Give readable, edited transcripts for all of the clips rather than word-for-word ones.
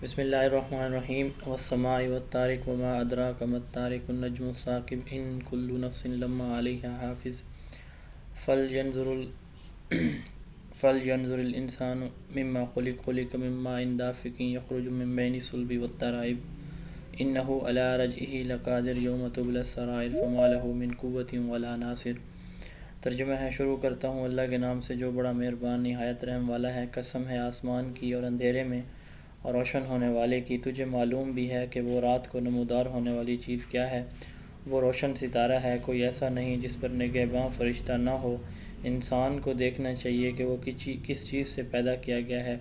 بسم اللہ الرحمن الرحیم والسماء والطارق وما ادراک ما الطارق النجم الثاقب ان کل نفس لما علیہا حافظ فلینظر فلینظر الانسان مما خلق من ماء دافق یخرج من بین الصلب والترائب انہ علی رجعہ لقادر یوم تبلی السرائر فما لہ من قوۃ ولا ناصر۔ ترجمہ ہے۔ شروع کرتا ہوں اللہ کے نام سے جو بڑا مہربان نہایت رحم والا ہے۔ قسم ہے آسمان کی اور اندھیرے میں اور روشن ہونے والے کی، تجھے معلوم بھی ہے کہ وہ رات کو نمودار ہونے والی چیز کیا ہے۔ وہ روشن ستارہ ہے، کوئی ایسا نہیں جس پر نگہباں فرشتہ نہ ہو۔ انسان کو دیکھنا چاہیے کہ وہ کس چیز سے پیدا کیا گیا ہے۔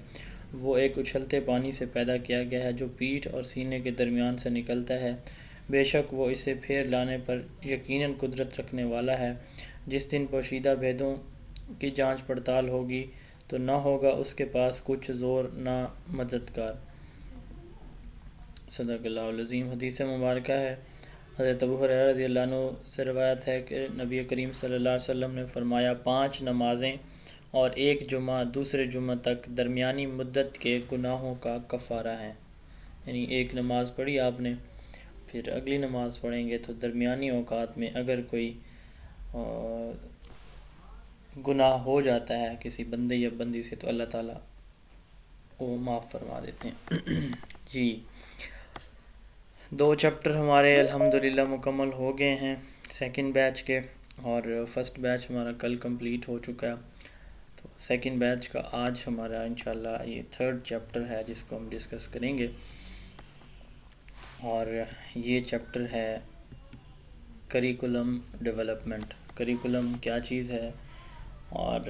وہ ایک اچھلتے پانی سے پیدا کیا گیا ہے جو پیٹھ اور سینے کے درمیان سے نکلتا ہے۔ بے شک وہ اسے پھیر لانے پر یقیناً قدرت رکھنے والا ہے۔ جس دن پوشیدہ بھیدوں کی جانچ پڑتال ہوگی تو نہ ہوگا اس کے پاس کچھ زور نہ مددگار۔ صدق اللہ العظیم۔ حدیث مبارکہ ہے، حضرت ابو ہریرہ رضی اللہ عنہ سے روایت ہے کہ نبی کریم صلی اللہ علیہ وسلم نے فرمایا 5 نمازیں اور ایک جمعہ دوسرے جمعہ تک درمیانی مدت کے گناہوں کا کفارہ ہیں۔ یعنی ایک نماز پڑھی آپ نے، پھر اگلی نماز پڑھیں گے تو درمیانی اوقات میں اگر کوئی گناہ ہو جاتا ہے کسی بندے یا بندی سے تو اللہ تعالیٰ وہ معاف فرما دیتے ہیں۔ جی 2 چیپٹر ہمارے الحمدللہ مکمل ہو گئے ہیں سیکنڈ بیچ کے، اور فرسٹ بیچ ہمارا کل کمپلیٹ ہو چکا ہے۔ تو سیکنڈ بیچ کا آج ہمارا انشاءاللہ یہ 3rd چیپٹر ہے جس کو ہم ڈسکس کریں گے، اور یہ چیپٹر ہے کریکولم ڈیولپمنٹ۔ کریکولم کیا چیز ہے اور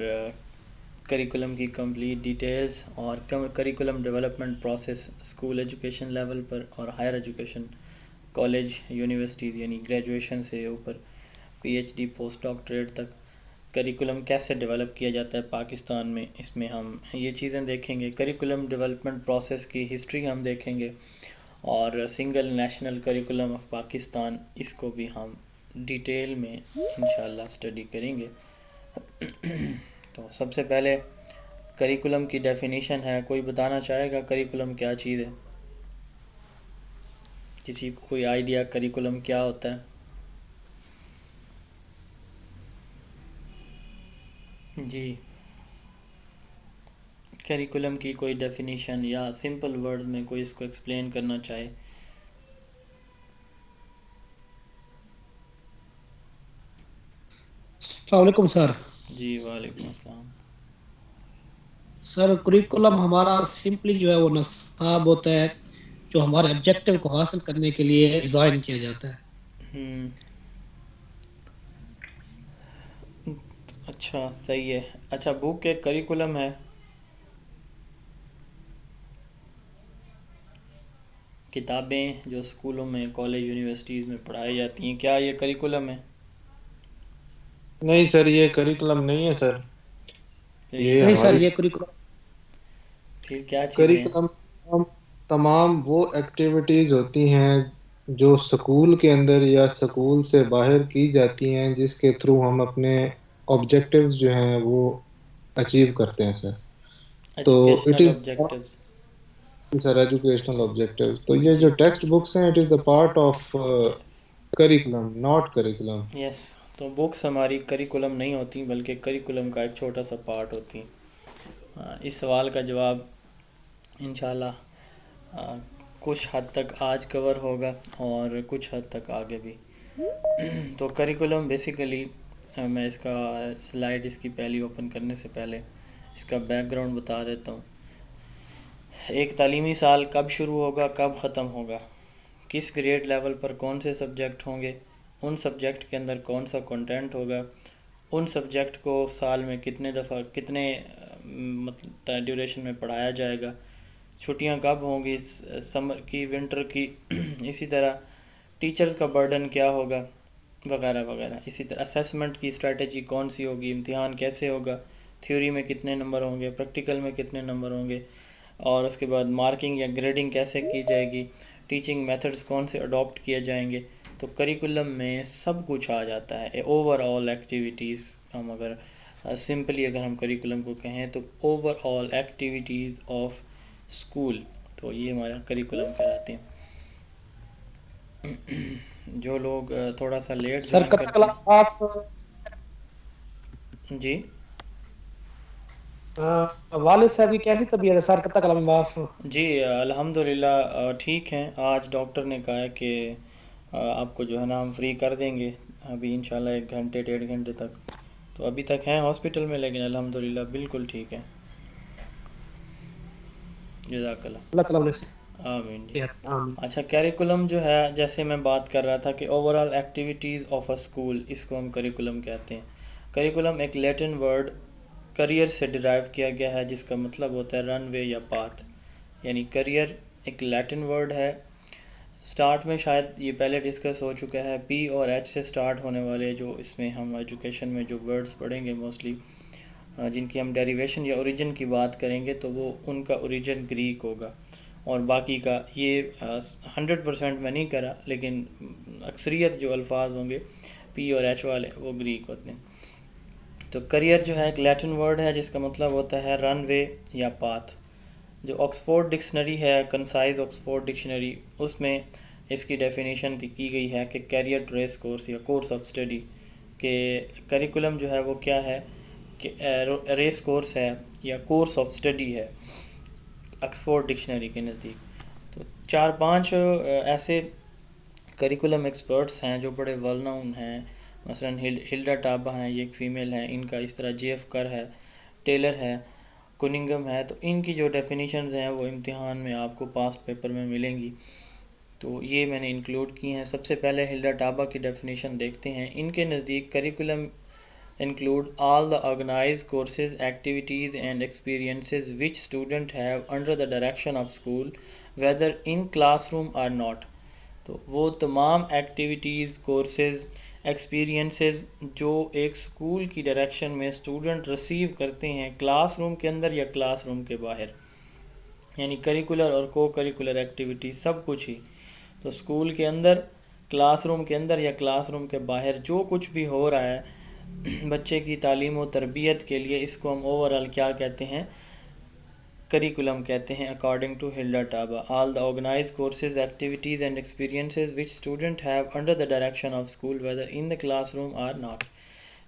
کریکولم کی کمپلیٹ ڈیٹیلز اور curriculum development process school education level پر اور ہائر ایجوکیشن کالج یونیورسٹیز یعنی گریجویشن سے اوپر P H D post doctorate تک کریکولم کیسے ڈیولپ کیا جاتا ہے پاکستان میں، اس میں ہم یہ چیزیں دیکھیں گے۔ کریکولم ڈیولپمنٹ پروسیس کی ہسٹری ہم دیکھیں گے، اور single national curriculum of Pakistan اس کو بھی ہم ڈیٹیل میں انشاءاللہ اسٹڈی کریں گے۔ تو سب سے پہلے کریکولم کی ڈیفینیشن ہے، کوئی بتانا چاہے گا کریکولم کیا چیز ہے؟ کسی کو کوئی آئیڈیا کریکولم کیا ہوتا ہے؟ جی کریکولم کی کوئی ڈیفینیشن یا سمپل ورڈز میں کوئی اس کو ایکسپلین کرنا چاہے؟ السلام علیکم سر۔ جی وعلیکم السلام۔ سر کریکولم ہمارا سمپلی جو ہے وہ نصاب ہوتا ہے جو ہمارے آبجیکٹیو کو حاصل کرنے کے لیے ڈیزائن کیا جاتا ہے۔ اچھا صحیح ہے۔ اچھا بک ایک کریکولم ہے؟ کتابیں جو اسکولوں میں کالج یونیورسٹیز میں پڑھائی جاتی ہیں، کیا یہ کریکولم ہے؟ نہیں سر، یہ کریکولم نہیں ہے سر، یہ نہیں سر، ہماری یہ کریکولم پھر کیا چیزیں ہیں؟ کریکولم تمام وہ ایکٹیویٹیز ہوتی ہیں جو سکول کے اندر یا سکول سے باہر کی جاتی ہیں، جس کے تھرو ہم اپنے آبجیکٹیوز جو ہیں وہ اچیو کرتے ہیں سر۔ تو it educational is objectives. Sir educational objectives, تو یہ جی جو ٹیکسٹ بکس ہیں it is the part of yes curriculum not curriculum. Yes, تو بکس ہماری کریکولم نہیں ہوتی بلکہ کریکولم کا ایک چھوٹا سا پارٹ ہوتی ہیں۔ اس سوال کا جواب انشاءاللہ کچھ حد تک آج کور ہوگا اور کچھ حد تک آگے بھی۔ تو کریکولم بیسیکلی میں اس کا سلائیڈ اس کی پہلی اوپن کرنے سے پہلے اس کا بیک گراؤنڈ بتا دیتا ہوں۔ ایک تعلیمی سال کب شروع ہوگا، کب ختم ہوگا، کس گریڈ لیول پر کون سے سبجیکٹ ہوں گے، ان سبجیکٹ کے اندر کون سا کنٹینٹ ہوگا، ان سبجیکٹ کو سال میں کتنے دفعہ کتنے ڈیوریشن میں پڑھایا جائے گا، چھٹیاں کب ہوں گی، سمر کی ونٹر کی، اسی طرح ٹیچرز کا برڈن کیا ہوگا وغیرہ وغیرہ۔ اسی طرح اسیسمنٹ کی اسٹریٹجی کون سی ہوگی، امتحان کیسے ہوگا، تھیوری میں کتنے نمبر ہوں گے، پریکٹیکل میں کتنے نمبر ہوں گے، اور اس کے بعد مارکنگ یا گریڈنگ کیسے کی جائے گی، ٹیچنگ میتھڈز کون سے اڈاپٹ کیے جائیں گے۔ تو کریکولم میں سب کچھ آ جاتا ہے۔ اوور آل ایکٹیویٹیز، ہم اگر سمپلی اگر ہم کریکولم کو کہیں تو over all activities of school, تو تو یہ ہمارا کریکولم کہلاتے ہیں. جو لوگ تھوڑا سا لیٹ سر جوائن کب تک کرتے کلام آپ ہیں. جی والد صاحب کی کیسی طبیعت ہے سر؟ کب تک کلام آپ جی الحمدللہ ٹھیک ہیں. آج ڈاکٹر نے کہا ہے کہ آپ کو جو ہے نا ہم فری کر دیں گے ابھی انشاءاللہ 1 گھنٹے 1.5 گھنٹے تک. تو ابھی تک ہیں ہاسپٹل میں لیکن الحمدللہ بالکل ٹھیک ہے. جزاک اللہ. اللہ تعالیٰ انہیں آمین جی. صحت آمین. اچھا کریکولم جو ہے جیسے میں بات کر رہا تھا کہ over all activities of a school, اس کو ہم کریکولم کہتے ہیں. کریکولم ایک لیٹن ورڈ کریئر سے ڈرائیو کیا گیا ہے جس کا مطلب ہوتا ہے رن وے یا پاتھ. یعنی کریئر ایک لیٹن ورڈ ہے. سٹارٹ میں شاید یہ پہلے ڈسکس ہو چکا ہے. پی اور ایچ سے سٹارٹ ہونے والے جو اس میں ہم ایجوکیشن میں جو ورڈز پڑھیں گے موسٹلی جن کی ہم ڈیریویشن یا اوریجن کی بات کریں گے تو وہ ان کا اوریجن گریک ہوگا. اور باقی کا یہ 100% میں نہیں کرا لیکن اکثریت جو الفاظ ہوں گے پی اور ایچ والے وہ گریک ہوتے ہیں. تو کریئر جو ہے ایک لیٹن ورڈ ہے جس کا مطلب ہوتا ہے رن وے یا پاتھ. جو آکسفورڈ ڈکشنری ہے، کنسائز آکسفورڈ ڈکشنری، اس میں اس کی ڈیفینیشن کی گئی ہے کہ کیریئر ریس کورس یا کورس آف اسٹڈی. کہ کریکولم جو ہے وہ کیا ہے کہ ریس کورس ہے یا کورس آف اسٹڈی ہے آکسفورڈ ڈکشنری کے نزدیک. تو 4-5 ایسے کریکولم ایکسپرٹس ہیں جو بڑے ویل نون ہیں. مثلا ہلڈا ٹابا ہیں، یہ ایک فیمیل ہیں. ان کا اس طرح جے ایف کر ہے، ٹیلر ہے، کننگم ہے. تو ان کی جو ڈیفینیشنز ہیں وہ امتحان میں آپ کو پاس پیپر میں ملیں گی. تو یہ میں نے انکلوڈ کی ہیں. سب سے پہلے ہلڈا ٹابا کی ڈیفینیشن دیکھتے ہیں. ان کے نزدیک curriculum include all the organized courses, activities and experiences which students have under the direction of school, whether in classroom or not. تو وہ تمام ایکٹیویٹیز، کورسز، ایکسپیرینسز جو ایک اسکول کی ڈائریکشن میں اسٹوڈنٹ ریسیو کرتے ہیں کلاس روم کے اندر یا کلاس روم کے باہر، یعنی کریکولر اور کو کریکولر ایکٹیویٹی سب کچھ ہی. تو اسکول کے اندر، کلاس روم کے اندر یا کلاس روم کے باہر جو کچھ بھی ہو رہا ہے بچے کی تعلیم و تربیت کے لیے، اس کو ہم اوور آل کیا کہتے ہیں؟ کریکولم کہتے ہیں. According to Hilda Taba all the organize courses, activities and experiences which student have under the direction of school whether in the classroom or not.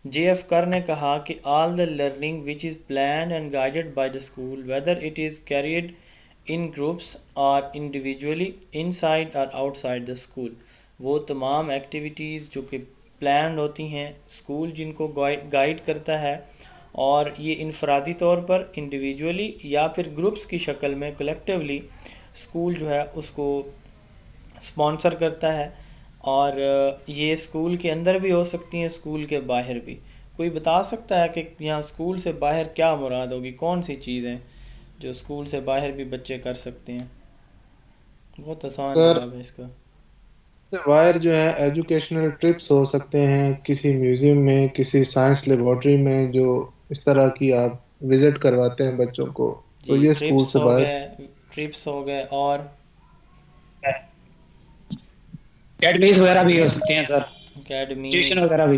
J F Kerr نے کہا کہ all the learning which is planned and guided by the school whether it is carried in groups or individually inside or outside the school. وہ تمام activities جو کہ planned ہوتی ہیں، school جن کو گائیڈ کرتا ہے، اور یہ انفرادی طور پر انڈیویجولی یا پھر گروپس کی شکل میں کلیکٹیولی اسکول جو ہے اس کو اسپانسر کرتا ہے. اور یہ اسکول کے اندر بھی ہو سکتی ہیں، اسکول کے باہر بھی. کوئی بتا سکتا ہے کہ یہاں اسکول سے باہر کیا مراد ہوگی؟ کون سی چیزیں جو اسکول سے باہر بھی بچے کر سکتے ہیں؟ بہت آسان جواب ہے اس کا. باہر جو ہے ایجوکیشنل ٹرپس ہو سکتے ہیں، کسی میوزیم میں، کسی سائنس لیبارٹری میں، جو اس طرح کی آپ وزٹ کرواتے ہیں بچوں کو، تو جی یہ اسکول سے باہر. ٹرپس ہو گئے اور اکیڈمیز وغیرہ بھی ہو سکتے ہیں سر، اکیڈمیز. ٹیوشن وغیرہ بھی.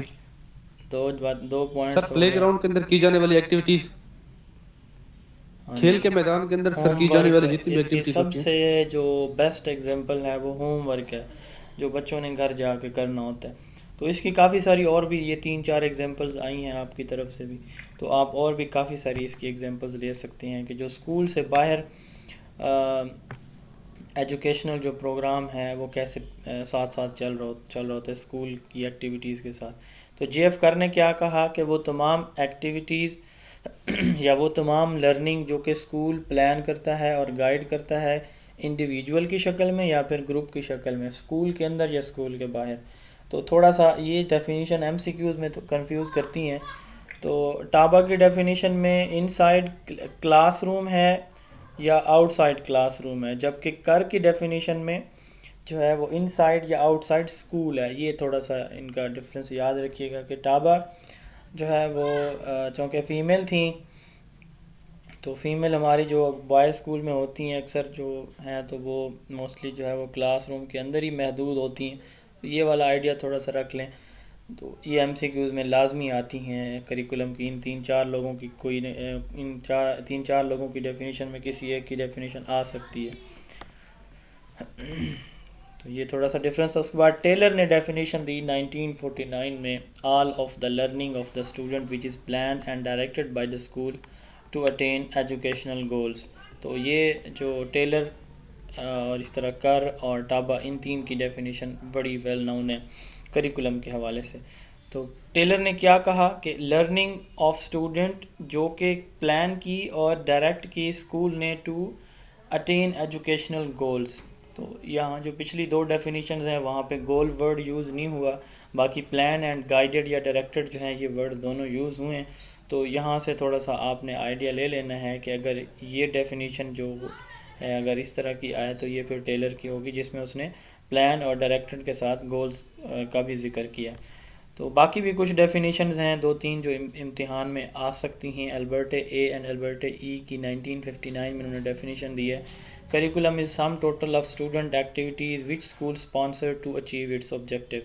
دو پوائنٹس سر پلے گراؤنڈ کے اندر کی جانے والی ایکٹیویٹیز، کھیل کے میدان کے اندر سر کی جانے والی جتنی بھی اس کی ایکٹیویٹیز سب ہوتی ہیں. سے جو بیسٹ ایگزامپل ہے وہ ہوم ورک ہے جو بچوں نے گھر جا کے کرنا ہوتا ہے. تو اس کی کافی ساری اور بھی یہ 3-4 ایگزامپلز آئی ہیں آپ کی طرف سے بھی. تو آپ اور بھی کافی ساری اس کی ایگزامپلز لے سکتے ہیں کہ جو اسکول سے باہر ایجوکیشنل جو پروگرام ہے وہ کیسے ساتھ ساتھ چل رہا ہوتا ہے اسکول کی ایکٹیویٹیز کے ساتھ. تو جے ایف کر نے کیا کہا کہ وہ تمام ایکٹیویٹیز یا وہ تمام لرننگ جو کہ اسکول پلان کرتا ہے اور گائیڈ کرتا ہے انڈیویجول کی شکل میں یا پھر گروپ کی شکل میں، اسکول کے اندر یا اسکول کے باہر. تو تھوڑا سا یہ ڈیفینیشن ایم سی کیوز میں تو کنفیوز کرتی ہیں. تو ٹابا کی ڈیفینیشن میں ان سائڈ کلاس روم ہے یا آؤٹ سائڈ کلاس روم ہے، جبکہ کر کی ڈیفینیشن میں جو ہے وہ ان سائڈ یا آؤٹ سائڈ اسکول ہے. یہ تھوڑا سا ان کا ڈفرینس یاد رکھیے گا کہ ٹابا جو ہے وہ چونکہ فیمیل تھیں، تو فیمیل ہماری جو بوائے اسکول میں ہوتی ہیں اکثر جو ہیں تو وہ موسٹلی جو ہے وہ کلاس روم کے اندر ہی محدود ہوتی ہیں. یہ والا آئیڈیا تھوڑا سا رکھ لیں. تو یہ ایم سی کیوز میں لازمی آتی ہیں کریکولم کی. ان 3-4 لوگوں کی کوئی 3-4 لوگوں کی ڈیفینیشن میں کسی ایک کی ڈیفینیشن آ سکتی ہے. تو یہ تھوڑا سا ڈفرینس ہے. اس کے بعد ٹیلر نے ڈیفینیشن دی 1949 میں, all of the learning of the student which is planned and directed by the school to attain educational goals. تو یہ جو ٹیلر اور اس طرح کر اور ٹابا, ان تین کی ڈیفینیشن بڑی ویل نون ہے کریکولم کے حوالے سے. تو ٹیلر نے کیا کہا کہ لرننگ آف اسٹوڈنٹ جو کہ پلان کی اور ڈائریکٹ کی اسکول نے ٹو اٹین ایجوکیشنل گولز. تو یہاں جو پچھلی دو ڈیفینیشنز ہیں وہاں پہ گول ورڈ یوز نہیں ہوا, باقی پلان اینڈ گائیڈڈ یا ڈائریکٹڈ جو ہیں یہ ورڈ دونوں یوز ہوئے ہیں. تو یہاں سے تھوڑا سا آپ نے آئیڈیا لے لینا ہے کہ اگر یہ ڈیفینیشن جو ہے اگر اس طرح کی آئے تو یہ پھر ٹیلر کی ہوگی, جس میں اس نے پلان اور ڈائریکٹڈ کے ساتھ گولز کا بھی ذکر کیا. تو باقی بھی کچھ ڈیفینیشنز ہیں 2-3 جو امتحان میں آ سکتی ہیں. Albert A and Albert E کی 1959 میں انہوں نے ڈیفینیشن دی ہے, curriculum is sum total of student activities which school sponsor to achieve its objective.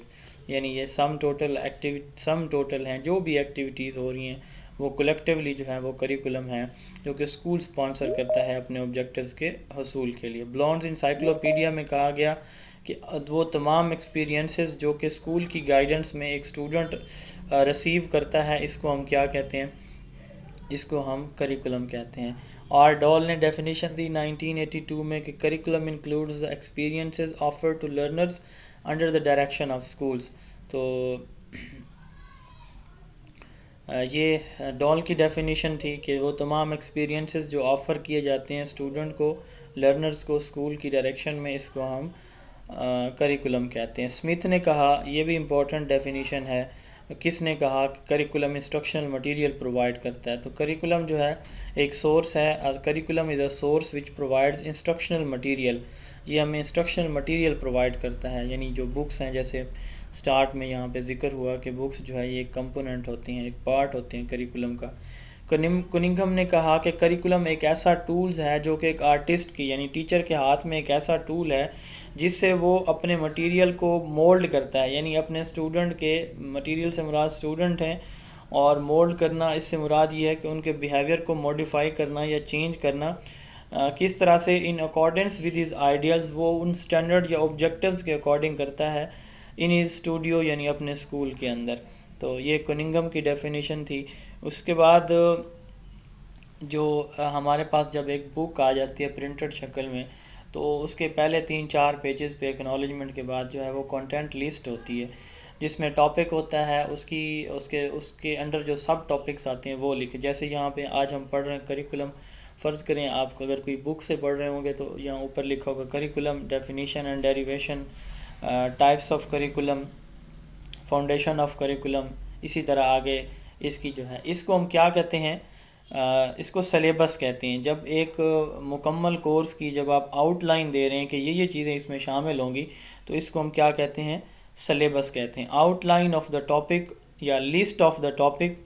یعنی یہ سم ٹوٹل ہیں, جو بھی ایکٹیویٹیز ہو رہی ہیں وہ کلیکٹیولی جو ہے وہ کریکولم ہے جو کہ اسکول اسپانسر کرتا ہے اپنے آبجیکٹیوز کے حصول کے لیے. بلونز انسائکلوپیڈیا میں کہا گیا کہ وہ تمام ایکسپیرینسز جو کہ اسکول کی گائیڈنس میں ایک اسٹوڈنٹ ریسیو کرتا ہے, اس کو ہم کیا کہتے ہیں, اس کو ہم کریکولم کہتے ہیں. آر ڈال نے ڈیفینیشن دی 1982 میں کہ curriculum includes experiences offer to learners under the direction of schools. تو یہ ڈال کی ڈیفینیشن تھی کہ وہ تمام ایکسپیرینسز جو آفر کیے جاتے ہیں اسٹوڈنٹ کو, لرنرز کو اسکول کی ڈائریکشن میں, اس کو ہم کریکولم کہتے ہیں. اسمتھ نے کہا, یہ بھی امپورٹنٹ ڈیفینیشن ہے, کس نے کہا کہ کریکولم انسٹرکشنل مٹیریل پرووائڈ کرتا ہے. تو کریکولم جو ہے ایک سورس ہے, curriculum is a source which provides instructional material. یہ ہمیں انسٹرکشنل مٹیریل پرووائڈ کرتا ہے, یعنی جو بکس ہیں, جیسے سٹارٹ میں یہاں پہ ذکر ہوا کہ بکس جو ہے یہ ایک کمپوننٹ ہوتی ہیں, ایک پارٹ ہوتے ہیں کریکولم کا. کننگھم نے کہا کہ کریکولم ایک ایسا ٹولز ہے جو کہ ایک آرٹسٹ کی یعنی ٹیچر کے ہاتھ میں ایک ایسا ٹول ہے جس سے وہ اپنے مٹیریل کو مولڈ کرتا ہے, یعنی اپنے اسٹوڈنٹ کے مٹیریل سے مراد اسٹوڈنٹ ہیں, اور مولڈ کرنا اس سے مراد یہ ہے کہ ان کے بیہیویئر کو موڈیفائی کرنا یا چینج کرنا کس طرح سے in accordance with his ideals, وہ ان سٹینڈرڈ یا آبجیکٹیوز کے اکارڈنگ کرتا ہے ان ہز اسٹوڈیو یعنی اپنے اسکول کے اندر. تو یہ کننگھم کی ڈیفینیشن تھی. اس کے بعد جو ہمارے پاس جب ایک بک آ جاتی ہے پرنٹڈ شکل میں, تو اس کے پہلے 3-4 پیجز پہ ایکنالجمنٹ کے بعد جو ہے وہ کنٹینٹ لسٹ ہوتی ہے, جس میں ٹاپک ہوتا ہے, اس کے انڈر جو سب ٹاپکس آتے ہیں وہ لکھے. جیسے یہاں پہ آج ہم پڑھ رہے ہیں کریکولم, فرض کریں آپ کو اگر کوئی بک سے پڑھ رہے ہوں گے تو یہاں اوپر لکھا ہوگا curriculum, definition and derivation, types of curriculum, foundation of curriculum, اسی طرح آگے اس کی جو ہے, اس کو ہم کیا کہتے ہیں, اس کو سلیبس کہتے ہیں. جب ایک مکمل کورس کی جب آپ آؤٹ لائن دے رہے ہیں کہ یہ چیزیں اس میں شامل ہوں گی, تو اس کو ہم کیا کہتے ہیں, سلیبس کہتے ہیں. Outline of the topic یا list of the topic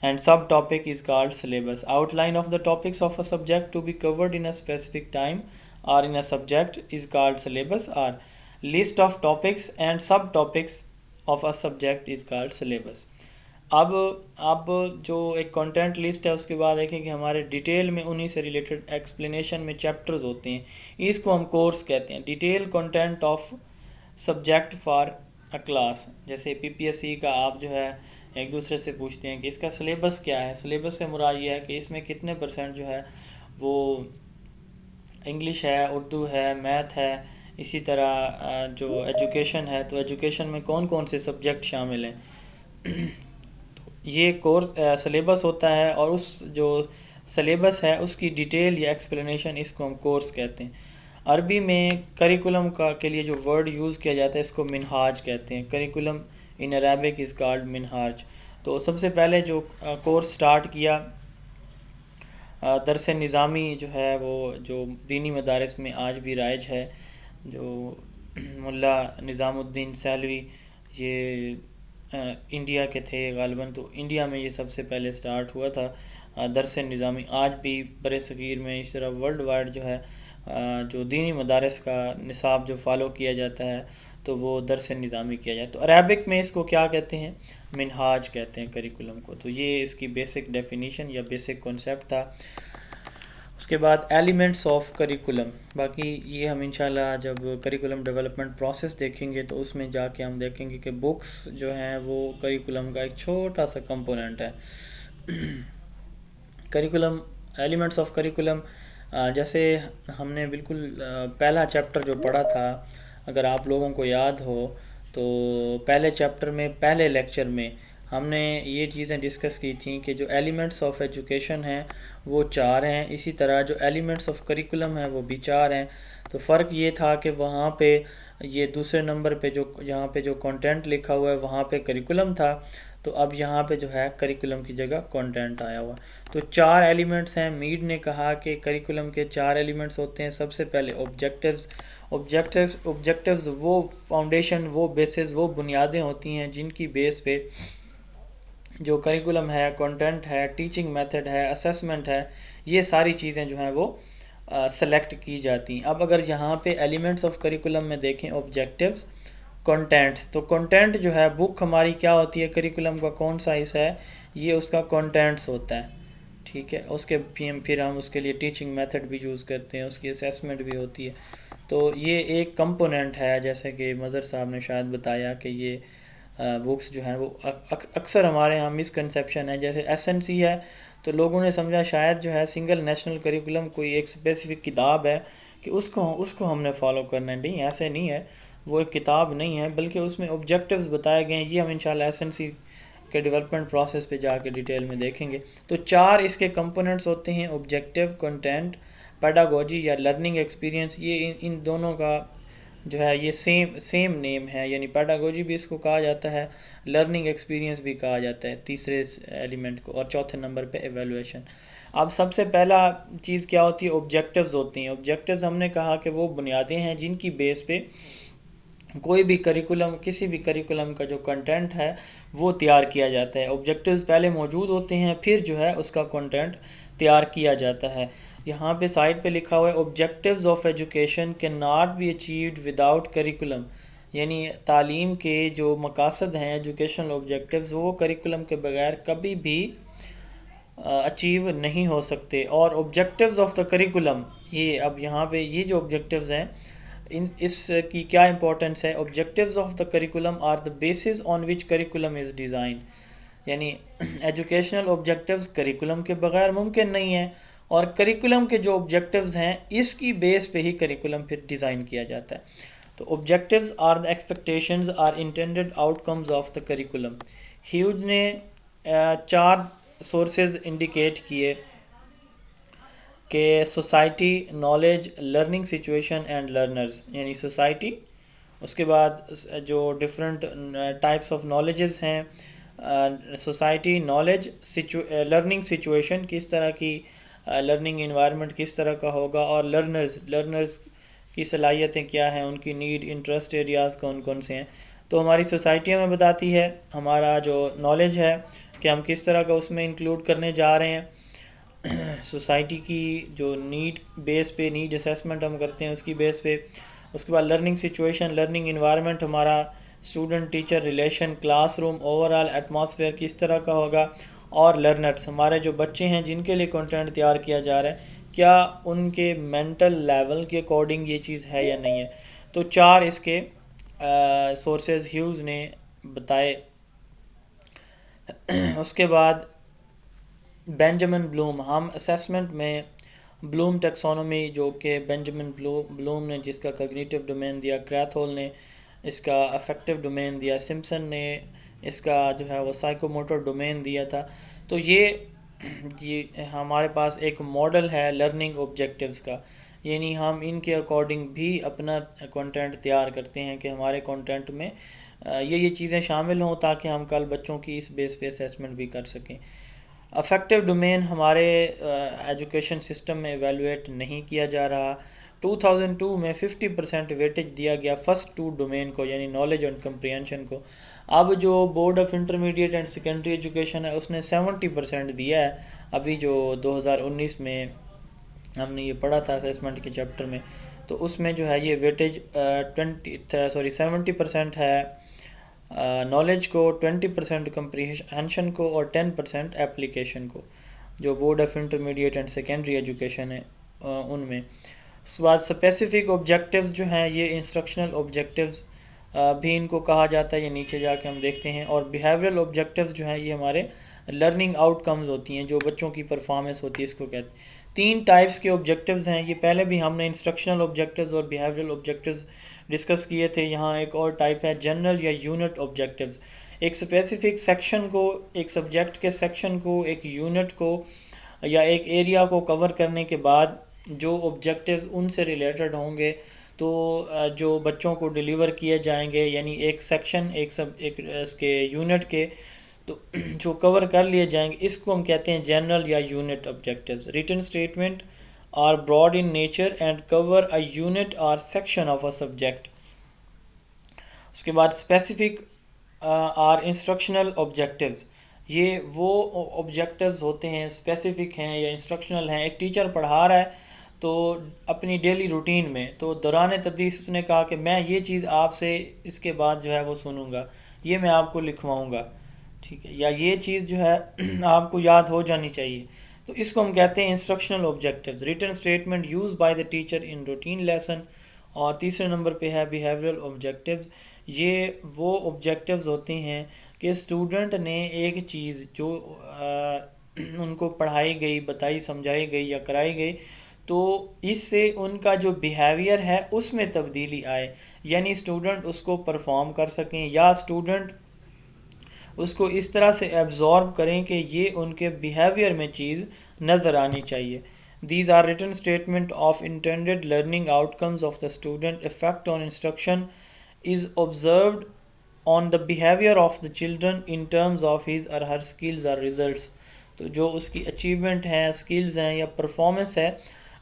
and subtopic is called syllabus. Outline of the topics of a subject to be covered in a specific time or in a subject is called syllabus, اور list of topics and subtopics of a subject is called syllabus. اب جو ایک content list ہے اس کے بعد دیکھیں کہ ہمارے ڈیٹیل میں انہی سے ریلیٹڈ ایکسپلینیشن میں چیپٹرز ہوتے ہیں, اس کو ہم کورس کہتے ہیں. Detail content of subject for a class. جیسے PPSC کا آپ جو ہے ایک دوسرے سے پوچھتے ہیں کہ اس کا سلیبس کیا ہے. سلیبس سے مراد یہ ہے کہ اس میں کتنے % جو ہے وہ انگلش ہے, اردو ہے, میتھ ہے, اسی طرح جو ایجوکیشن ہے تو ایجوکیشن میں کون کون سے سبجیکٹ شامل ہیں. یہ کورس سلیبس ہوتا ہے, اور اس جو سلیبس ہے اس کی ڈیٹیل یا ایکسپلینیشن اس کو ہم کورس کہتے ہیں. عربی میں کریکولم کے لیے جو ورڈ یوز کیا جاتا ہے اس کو منہاج کہتے ہیں. Curriculum in Arabic is called minhaj. تو سب سے پہلے جو کورس سٹارٹ کیا درس نظامی جو ہے وہ جو دینی مدارس میں آج بھی رائج ہے, جو ملا نظام الدین سیلوی یہ انڈیا کے تھے غالباً, تو انڈیا میں یہ سب سے پہلے سٹارٹ ہوا تھا درس نظامی. آج بھی بر صغیر میں اس طرح ورلڈ وائڈ جو ہے جو دینی مدارس کا نصاب جو فالو کیا جاتا ہے تو وہ درس نظامی کیا جاتا ہے. تو عربک میں اس کو کیا کہتے ہیں, منہاج کہتے ہیں کریکولم کو. تو یہ اس کی بیسک ڈیفینیشن یا بیسک کنسیپٹ تھا. اس کے بعد ایلیمنٹس آف کریکولم. باقی یہ ہم انشاءاللہ جب کریکولم ڈیولپمنٹ پروسیس دیکھیں گے تو اس میں جا کے ہم دیکھیں گے کہ بکس جو ہیں وہ کریکولم کا ایک چھوٹا سا کمپوننٹ ہے. کریکولم، ایلیمنٹس آف کریکولم، جیسے ہم نے بالکل پہلا چیپٹر جو پڑھا تھا، اگر آپ لوگوں کو یاد ہو تو پہلے چیپٹر میں پہلے لیکچر میں ہم نے یہ چیزیں ڈسکس کی تھیں کہ جو ایلیمنٹس آف ایجوکیشن ہیں وہ 4 ہیں، اسی طرح جو ایلیمنٹس آف کریکولم ہیں وہ بھی 4 ہیں. تو فرق یہ تھا کہ وہاں پہ یہ دوسرے نمبر پہ جو یہاں پہ جو کنٹینٹ لکھا ہوا ہے وہاں پہ کریکولم تھا، تو اب یہاں پہ جو ہے کریکولم کی جگہ کنٹینٹ آیا ہوا. تو 4 ایلیمنٹس ہیں. میڈ نے کہا کہ کریکولم کے 4 ایلیمنٹس ہوتے ہیں. سب سے پہلے آبجیکٹیوز وہ فاؤنڈیشن، وہ بیسز، وہ بنیادیں ہوتی ہیں جن کی بیس پہ جو کریکولم ہے، کنٹینٹ ہے، ٹیچنگ میتھڈ ہے، اسیسمنٹ ہے، یہ ساری چیزیں جو ہیں وہ سلیکٹ کی جاتی ہیں. اب اگر یہاں پہ ایلیمنٹس آف کریکولم میں دیکھیں آبجیکٹیوز، کنٹینٹس، تو کنٹینٹ جو ہے بک ہماری کیا ہوتی ہے، کریکولم کا کون سا حصہ ہے، یہ اس کا کنٹینٹس ہوتا ہے. ٹھیک ہے، اس کے پھر ہم اس کے لیے ٹیچنگ میتھڈ بھی یوز کرتے ہیں، اس کی اسیسمنٹ بھی ہوتی ہے. تو یہ ایک کمپوننٹ ہے، جیسے کہ مظہر صاحب نے شاید بتایا کہ یہ بکس جو ہیں وہ اکثر ہمارے ہاں مسکنسیپشن ہے. جیسے ایس این سی ہے تو لوگوں نے سمجھا شاید جو ہے سنگل نیشنل کریکولم کوئی ایک اسپیسیفک کتاب ہے کہ اس کو ہم نے فالو کرنا ہے. نہیں، ایسے نہیں ہے، وہ ایک کتاب نہیں ہے، بلکہ اس میں آبجیکٹیوز بتائے گئے ہیں. یہ ہم انشاءاللہ ایس این سی کے ڈیولپمنٹ پروسیس پہ جا کے ڈیٹیل میں دیکھیں گے. تو 4 اس کے کمپوننٹس ہوتے ہیں، آبجیکٹیو، کنٹینٹ، پیڈاگوجی یا لرننگ ایکسپیرینس. یہ ان دونوں کا جو ہے یہ سیم نیم ہے، یعنی پیڈاگوجی بھی اس کو کہا جاتا ہے، لرننگ ایکسپیرینس بھی کہا جاتا ہے تیسرے ایلیمنٹ کو، اور چوتھے نمبر پہ ایویلویشن. اب سب سے پہلا چیز کیا ہوتی ہے، آبجیکٹیوز ہوتی ہیں. آبجیکٹیوز ہم نے کہا کہ وہ بنیادیں ہیں جن کی بیس پہ کوئی بھی کریکولم، کسی بھی کریکولم کا جو کنٹینٹ ہے وہ تیار کیا جاتا ہے. آبجیکٹیوز پہلے موجود ہوتے ہیں، پھر جو ہے اس کا کنٹینٹ تیار کیا جاتا ہے. یہاں پہ سائٹ پہ لکھا ہوا ہے objectives of education can not be achieved without curriculum, یعنی تعلیم کے جو مقاصد ہیں، ایجوکیشنل آبجیکٹیوز، وہ کریکولم کے بغیر کبھی بھی اچیو نہیں ہو سکتے. اور آبجیکٹیوز آف دا کریکولم، یہ اب یہاں پہ یہ جو آبجیکٹیوز ہیں اس کی کیا امپورٹنس ہے. Objectives of the curriculum are the bases on which curriculum is design, یعنی ایجوکیشنل آبجیکٹیوز کریکولم کے بغیر ممکن نہیں ہے، اور کریکولم کے جو آبجیکٹیوز ہیں اس کی بیس پہ ہی کریکولم پھر ڈیزائن کیا جاتا ہے. تو objectives are the expectations or intended outcomes of the curriculum. Hughes نے 4 سورسز انڈیکیٹ کیے کہ society, knowledge, learning situation and learners, یعنی سوسائٹی، اس کے بعد جو ڈفرینٹ ٹائپس آف نالجز ہیں، سوسائٹی، نالج، لرننگ سچویشن، کس طرح کی لرننگ انوائرمنٹ کس طرح کا ہوگا، اور لرنرز کی صلاحیتیں کیا ہیں، ان کی نیڈ، انٹرسٹ ایریاز کون کون سے ہیں. تو ہماری سوسائٹی ہمیں بتاتی ہے، ہمارا جو نالج ہے کہ ہم کس طرح کا اس میں انکلوڈ کرنے جا رہے ہیں. سوسائٹی کی جو نیڈ بیس پہ، نیڈ اسیسمنٹ ہم کرتے ہیں اس کی بیس پہ. اس کے بعد لرننگ سچویشن، لرننگ انوائرمنٹ، ہمارا student teacher relation, class room, over all atmosphere کس طرح کا ہوگا. اور لرنرز، ہمارے جو بچے ہیں جن کے لیے کنٹینٹ تیار کیا جا رہا ہے، کیا ان کے مینٹل لیول کے اکارڈنگ یہ چیز ہے یا نہیں ہے. تو 4 اس کے سورسز ہیوز نے بتائے. اس کے بعد بینجامن بلوم، ہم اسیسمنٹ میں بلوم ٹیکسونومی، جو کہ بینجامن بلوم نے جس کا کگنیٹو ڈومین دیا، کریتھول نے اس کا افیکٹو ڈومین دیا، سمپسن نے اس کا جو ہے وہ سائیکو موٹر ڈومین دیا تھا. تو یہ ہمارے پاس ایک ماڈل ہے لرننگ آبجیکٹیوز کا، یعنی ہم ان کے اکارڈنگ بھی اپنا کنٹینٹ تیار کرتے ہیں کہ ہمارے کنٹینٹ میں یہ چیزیں شامل ہوں تاکہ ہم کل بچوں کی اس بیس پہ اسیسمنٹ بھی کر سکیں. افیکٹو ڈومین ہمارے ایجوکیشن سسٹم میں ایویلویٹ نہیں کیا جا رہا. 2002 میں 50% ویٹیج دیا گیا فرسٹ 2 ڈومین کو، یعنی نالج اینڈ کمپریہنشن کو. اب جو board of intermediate and secondary education ہے اس نے 70% دیا ہے. ابھی جو 2019 میں ہم نے یہ پڑھا تھا اسیسمنٹ کے چیپٹر میں، تو اس میں جو ہے یہ ویٹیج 70% ہے نالج کو، 20% کمپریہنشن کو، اور 10% اپلیکیشن کو. جو board of intermediate and secondary education ہے ان میں. اس کے بعد اسپیسیفک آبجیکٹیوز جو ہیں یہ انسٹرکشنل آبجیکٹیوز بھی ان کو کہا جاتا ہے، یہ نیچے جا کے ہم دیکھتے ہیں. اور بیہیورل آبجیکٹیوز جو ہیں یہ ہمارے لرننگ آؤٹ کمز ہوتی ہیں، جو بچوں کی پرفارمنس ہوتی ہے، اس کو کہتے ہیں. 3 ٹائپس کے آبجیکٹیوز ہیں، یہ پہلے بھی ہم نے انسٹرکشنل آبجیکٹیوز اور بیہیورل آبجیکٹیوز ڈسکس کیے تھے. یہاں ایک اور ٹائپ ہے جنرل یا یونٹ آبجیکٹیوز. ایک اسپیسیفک سیکشن کو، ایک سبجیکٹ کے سیکشن کو، ایک یونٹ کو یا ایک ایریا کو کور کرنے کے بعد جو آبجیکٹیوز ان سے ریلیٹڈ ہوں گے تو جو بچوں کو ڈیلیور کیے جائیں گے، یعنی ایک سیکشن ایک اس کے یونٹ کے تو جو کور کر لیے جائیں گے، اس کو ہم کہتے ہیں جنرل یا unit objectives. Written statement are broad in nature and cover a unit اور سیکشن آف اے سبجیکٹ. اس کے بعد اسپیسیفک آر انسٹرکشنل آبجیکٹیوز. یہ وہ آبجیکٹیوز ہوتے ہیں، اسپیسیفک ہیں یا انسٹرکشنل ہیں. ایک ٹیچر پڑھا رہا ہے تو اپنی ڈیلی روٹین میں تو دوران تدریس اس نے کہا کہ میں یہ چیز آپ سے اس کے بعد جو ہے وہ سنوں گا، یہ میں آپ کو لکھواؤں گا، ٹھیک ہے، یا یہ چیز جو ہے آپ کو یاد ہو جانی چاہیے، تو اس کو ہم کہتے ہیں instructional objectives. Written statement use by the teacher in routine lesson. اور تیسرے نمبر پہ ہے بیہیورل آبجیکٹیوز. یہ وہ آبجیکٹیوز ہوتے ہیں کہ اسٹوڈنٹ نے ایک چیز جو ان کو پڑھائی گئی، بتائی، سمجھائی گئی یا کرائی گئی، تو اس سے ان کا جو بیہیویئر ہے اس میں تبدیلی آئے، یعنی اسٹوڈنٹ اس کو پرفارم کر سکیں یا اسٹوڈنٹ اس کو اس طرح سے ایبزارب کریں کہ یہ ان کے بیہیویئر میں چیز نظر آنی چاہیے. These are written statement of intended learning outcomes of the student. Effect on instruction is observed on the behavior of the children in terms of his or her skills or results. تو جو اس کی achievement ہیں، skills ہیں یا performance ہے،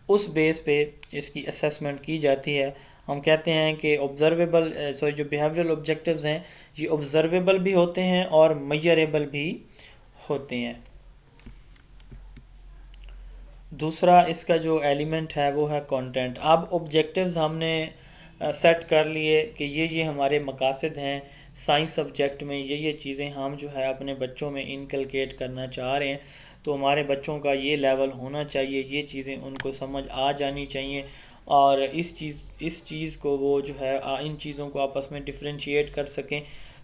اس بیس پہ اس کی assessment کی جاتی ہے. ہم کہتے ہیں کہ جو بیہیورل آبجیکٹیوز ہیں یہ آبزرویبل بھی ہوتے ہیں اور میئریبل بھی ہوتے ہیں. دوسرا اس کا جو ایلیمنٹ ہے وہ ہے کانٹینٹ. اب آبجیکٹیوز ہم نے سیٹ کر لیے کہ یہ ہمارے مقاصد ہیں سائنس سبجیکٹ میں، یہ چیزیں ہم جو ہے اپنے بچوں میں انکلکیٹ کرنا چاہ رہے ہیں، تو ہمارے بچوں کا یہ لیول ہونا چاہیے، یہ چیزیں ان کو سمجھ آ جانی چاہیے، اور اس چیز کو وہ جو ہے ان چیزوں کو آپس میں ڈفرینشیٹ کر سکیں.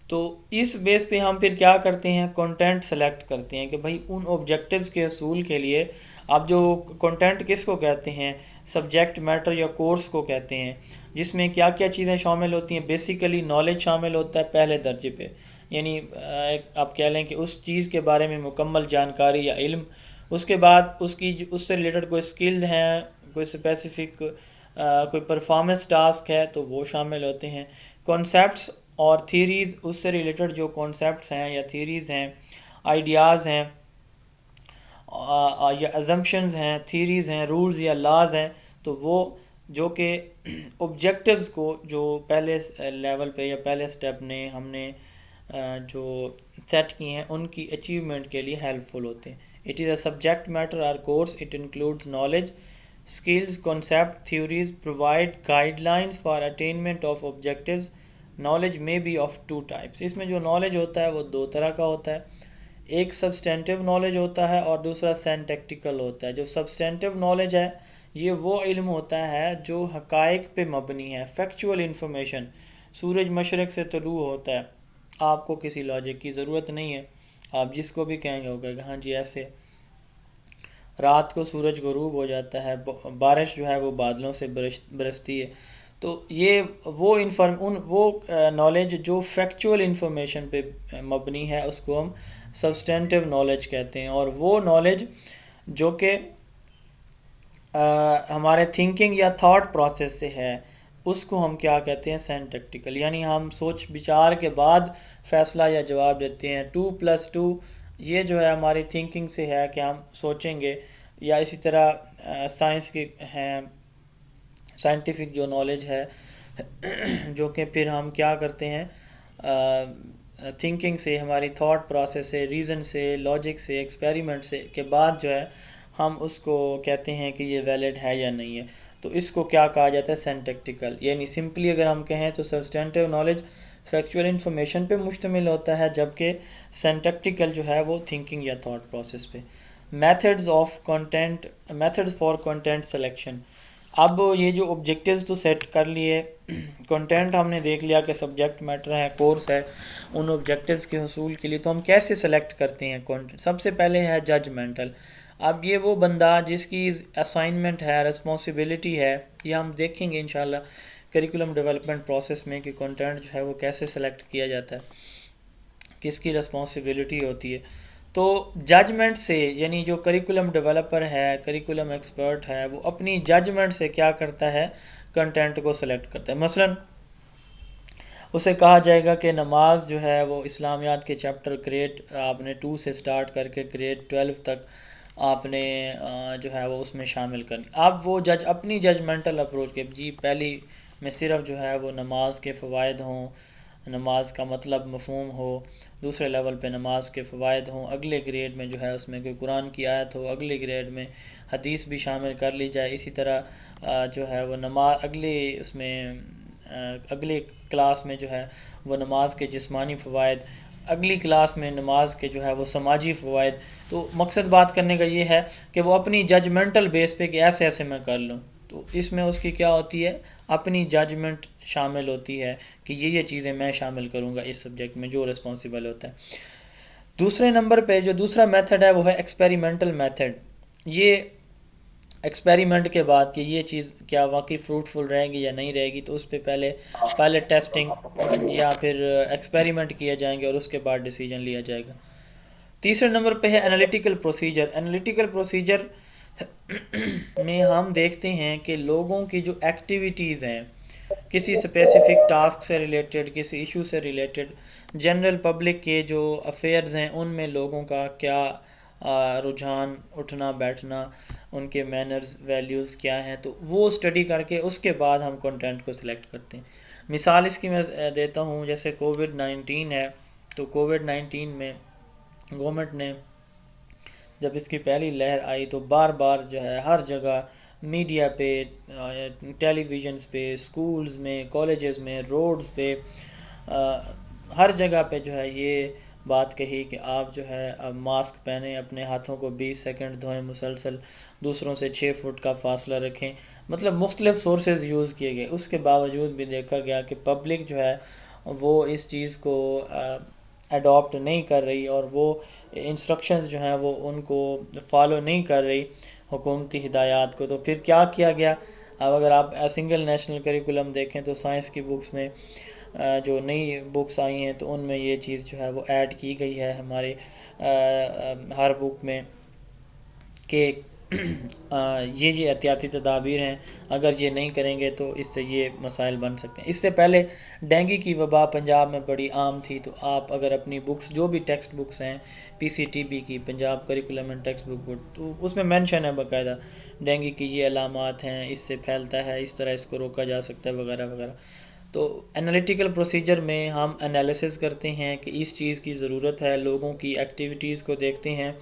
تو اس بیس پہ ہم پھر کیا کرتے ہیں، کنٹینٹ سلیکٹ کرتے ہیں کہ بھائی ان آبجیکٹیوز کے حصول کے لیے اب جو کنٹینٹ کس کو کہتے ہیں، سبجیکٹ میٹر یا کورس کو کہتے ہیں، جس میں کیا کیا چیزیں شامل ہوتی ہیں. بیسیکلی نالج شامل ہوتا ہے پہلے درجے پہ، یعنی آپ کہہ لیں کہ اس چیز کے بارے میں مکمل جانکاری یا علم. اس کے بعد اس سے ریلیٹڈ کوئی اسکل ہیں، کوئی اسپیسیفک کوئی پرفارمنس ٹاسک ہے تو وہ شامل ہوتے ہیں. کانسیپٹس اور تھیریز، اس سے ریلیٹڈ جو کانسیپٹس ہیں یا تھیریز ہیں، آئیڈیاز ہیں یا ازمپشنز ہیں، تھیریز ہیں، رولز یا لاز ہیں، تو وہ جو کہ آبجیکٹیوز کو جو پہلے لیول پہ یا پہلے سٹیپ نے ہم نے جو سیٹ کیے ہیں ان کی اچیومنٹ کے لیے ہیلپ فل ہوتے ہیں. It is a subject matter or course. It includes knowledge, skills, concept, theories. Provide guidelines for attainment of objectives. Knowledge میں بی آف 2 ٹائپس. اس میں جو نالج ہوتا ہے وہ 2 طرح کا ہوتا ہے. ایک سبسٹینٹیو نالج ہوتا ہے اور دوسرا سینٹیکٹیکل ہوتا ہے. جو سبسٹینٹیو نالج ہے یہ وہ علم ہوتا ہے جو حقائق پہ مبنی ہے، فیکچول انفارمیشن. سورج مشرق سے طلوع ہوتا ہے، آپ کو کسی لاجک کی ضرورت نہیں ہے، آپ جس کو بھی کہیں گے ہوگا کہ ہاں جی ایسے. رات کو سورج غروب ہو جاتا ہے، بارش جو ہے وہ بادلوں سے برستی ہے. تو یہ وہ نالج جو فیکچول انفارمیشن پہ مبنی ہے اس کو ہم سبسٹینٹیو نالج کہتے ہیں. اور وہ نالج جو کہ ہمارے تھنکنگ یا تھاٹ پروسیس سے ہے اس کو ہم کیا کہتے ہیں، سینٹیکٹیکل. یعنی ہم سوچ بچار کے بعد فیصلہ یا جواب دیتے ہیں. 2+2 یہ جو ہے ہماری تھنکنگ سے ہے کہ ہم سوچیں گے. یا اسی طرح سائنس کی ہیں، سائنٹیفک جو نالج ہے جو کہ پھر ہم کیا کرتے ہیں، تھنکنگ سے، ہماری تھاٹ پروسیس سے، ریزن سے، لاجک سے، ایکسپیریمنٹ سے کے بعد جو ہے ہم اس کو کہتے ہیں کہ یہ ویلڈ ہے یا نہیں ہے. تو اس کو کیا کہا جاتا ہے، سینٹیکٹیکل. یعنی سمپلی اگر ہم کہیں تو سبسٹینٹیو نالج فیکچول انفارمیشن پہ مشتمل ہوتا ہے، جبکہ سینٹیکٹیکل جو ہے وہ تھنکنگ یا تھاٹ پروسیس پہ. Methods for content selection. اب یہ جو آبجیکٹیوز تو سیٹ کر لیے, کنٹینٹ ہم نے دیکھ لیا کہ سبجیکٹ میٹر ہے, کورس ہے, ان آبجیکٹیوز کے حصول کے لیے تو ہم کیسے سلیکٹ کرتے ہیں کنٹینٹ. سب سے پہلے ہے ججمنٹل. اب یہ وہ بندہ جس کی اسائنمنٹ ہے, رسپانسبلٹی ہے, یہ ہم دیکھیں گے انشاءاللہ کریکولم ڈیولپمنٹ پروسیس میں کہ کنٹینٹ جو ہے وہ کیسے سلیکٹ کیا جاتا ہے, کس کی رسپانسبلٹی ہوتی ہے. تو ججمنٹ سے, یعنی جو کریکولم ڈیولپر ہے, کریکولم ایکسپرٹ ہے, وہ اپنی ججمنٹ سے کیا کرتا ہے, کنٹینٹ کو سلیکٹ کرتا ہے. مثلا اسے کہا جائے گا کہ نماز جو ہے وہ اسلامیات کے چیپٹر گریڈ آپ نے 2 سے سٹارٹ کر کے گریڈ 12 تک آپ نے جو ہے وہ اس میں شامل کرنی. اب وہ اپنی ججمنٹل اپروچ کے جی پہلی میں صرف جو ہے وہ نماز کے فوائد ہوں, نماز کا مطلب مفہوم ہو, دوسرے لیول پہ نماز کے فوائد ہوں, اگلے گریڈ میں جو ہے اس میں کوئی قرآن کی آیت ہو, اگلے گریڈ میں حدیث بھی شامل کر لی جائے. اسی طرح جو ہے وہ نماز اگلے کلاس میں جو ہے وہ نماز کے جسمانی فوائد, اگلی کلاس میں نماز کے جو ہے وہ سماجی فوائد. تو مقصد بات کرنے کا یہ ہے کہ وہ اپنی ججمنٹل بیس پہ کہ ایسے ایسے میں کر لوں, تو اس میں اس کی کیا ہوتی ہے, اپنی ججمنٹ شامل ہوتی ہے کہ یہ چیزیں میں شامل کروں گا اس سبجیکٹ میں جو رسپانسبل ہوتا ہے. دوسرے نمبر پہ جو دوسرا میتھڈ ہے وہ ہے ایکسپیریمنٹل میتھڈ. یہ ایکسپیریمنٹ کے بعد کہ یہ چیز کیا واقعی فروٹفل رہے گی یا نہیں رہے گی, تو اس پہ پہلے پائلٹ ٹیسٹنگ یا پھر ایکسپیریمنٹ کیے جائیں گے اور اس کے بعد ڈیسیجن لیا جائے گا. تیسرے نمبر پہ ہے انالیٹیکل پروسیجر. انالیٹیکل پروسیجر میں ہم دیکھتے ہیں کہ لوگوں کی جو ایکٹیویٹیز ہیں, کسی اسپیسیفک ٹاسک سے ریلیٹڈ, کسی ایشو سے ریلیٹڈ, جنرل پبلک کے جو افیئرز ہیں ان میں لوگوں کا کیا رجحان, اٹھنا بیٹھنا, ان کے مینرز, ویلیوز کیا ہیں, تو وہ اسٹڈی کر کے اس کے بعد ہم کنٹینٹ کو سلیکٹ کرتے ہیں. مثال اس کی میں دیتا ہوں, جیسے کووڈ-19 ہے, تو کووڈ-19 میں گورنمنٹ نے جب اس کی پہلی لہر آئی تو بار بار جو ہے ہر جگہ میڈیا پہ, ٹیلی ویژنز پہ, سکولز میں, کالجز میں, روڈز پہ, ہر جگہ پہ جو ہے یہ بات کہی کہ آپ جو ہے اب ماسک پہنیں, اپنے ہاتھوں کو 20 سیکنڈ دھوئیں مسلسل, دوسروں سے 6 فٹ کا فاصلہ رکھیں. مطلب مختلف سورسز یوز کیے گئے. اس کے باوجود بھی دیکھا گیا کہ پبلک جو ہے وہ اس چیز کو اڈاپٹ نہیں کر رہی, اور وہ انسٹرکشنز جو ہیں وہ ان کو فالو نہیں کر رہی, حکومتی ہدایات کو. تو پھر کیا کیا گیا, اب اگر آپ سنگل نیشنل کریکولم دیکھیں تو سائنس کی بکس میں جو نئی بکس آئی ہیں تو ان میں یہ چیز جو ہے وہ ایڈ کی گئی ہے ہمارے ہر بک میں کہ یہ احتیاطی تدابیر ہیں, اگر یہ نہیں کریں گے تو اس سے یہ مسائل بن سکتے ہیں. اس سے پہلے ڈینگی کی وبا پنجاب میں بڑی عام تھی, تو آپ اگر اپنی بکس جو بھی ٹیکسٹ بکس ہیں PCTB کی, Punjab curriculum and text book board, تو اس میں مینشن ہے باقاعدہ ڈینگی کی یہ علامات ہیں, اس سے پھیلتا ہے, اس طرح اس کو روکا جا سکتا ہے وغیرہ وغیرہ. تو انالیٹیکل پروسیجر میں ہم انالیسس کرتے ہیں کہ اس چیز کی ضرورت ہے, لوگوں کی ایکٹیویٹیز کو دیکھتے ہیں,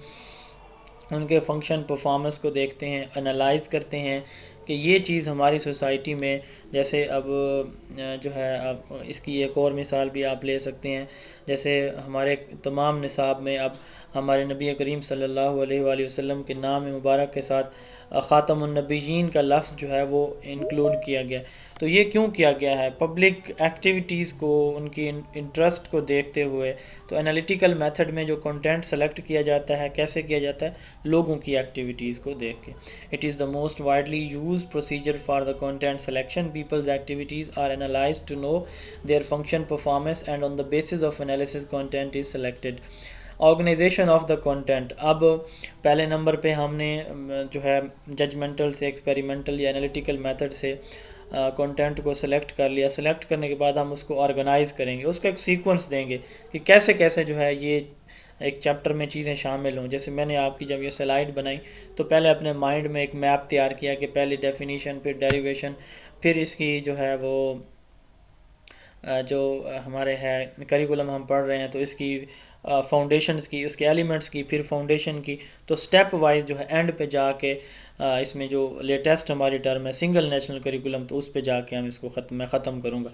ان کے فنکشن پرفارمنس کو دیکھتے ہیں, انالائز کرتے ہیں کہ یہ چیز ہماری سوسائٹی میں, جیسے اب جو ہے اب اس کی ایک اور مثال بھی آپ لے سکتے ہیں, جیسے ہمارے تمام نصاب میں اب ہمارے نبی کریم صلی اللہ علیہ وآلہ وسلم کے نام مبارک کے ساتھ خاتم النبیین کا لفظ جو ہے وہ انکلوڈ کیا گیا. تو یہ کیوں کیا گیا ہے, پبلک ایکٹیویٹیز کو, ان کی انٹرسٹ کو دیکھتے ہوئے. تو انالیٹیکل میتھڈ میں جو کنٹینٹ سلیکٹ کیا جاتا ہے کیسے کیا جاتا ہے, لوگوں کی ایکٹیویٹیز کو دیکھ کے. It is the most widely used procedure for the content selection. Peoples activities are analyzed to know their function performance and on the basis of analysis content is selected. Organization of the content. اب پہلے number پہ ہم نے جو ہے judgemental سے, experimental یا analytical method سے کنٹینٹ کو سلیکٹ کر لیا. سلیکٹ کرنے کے بعد ہم اس کو آرگنائز کریں گے, اس کا ایک سیکوینس دیں گے کہ کیسے کیسے جو ہے یہ ایک چیپٹر میں چیزیں شامل ہوں. جیسے میں نے آپ کی جب یہ سلائیڈ بنائی تو پہلے اپنے مائنڈ میں ایک میپ تیار کیا کہ پہلے ڈیفینیشن, پھر ڈیریویشن, پھر اس کی جو ہے وہ جو ہمارے ہے کریکولم ہم پڑھ رہے ہیں تو اس کی فاؤنڈیشنز کی، اس کے ایلیمنٹس کی، پھر فاؤنڈیشن کی، تو سٹیپ وائز جو ہے اینڈ پہ جا کے اس میں جو لیٹسٹ ہماری ٹرم ہے سنگل نیشنل کریکولم، تو اس پہ جا کے ہم اس کو میں ختم کروں گا.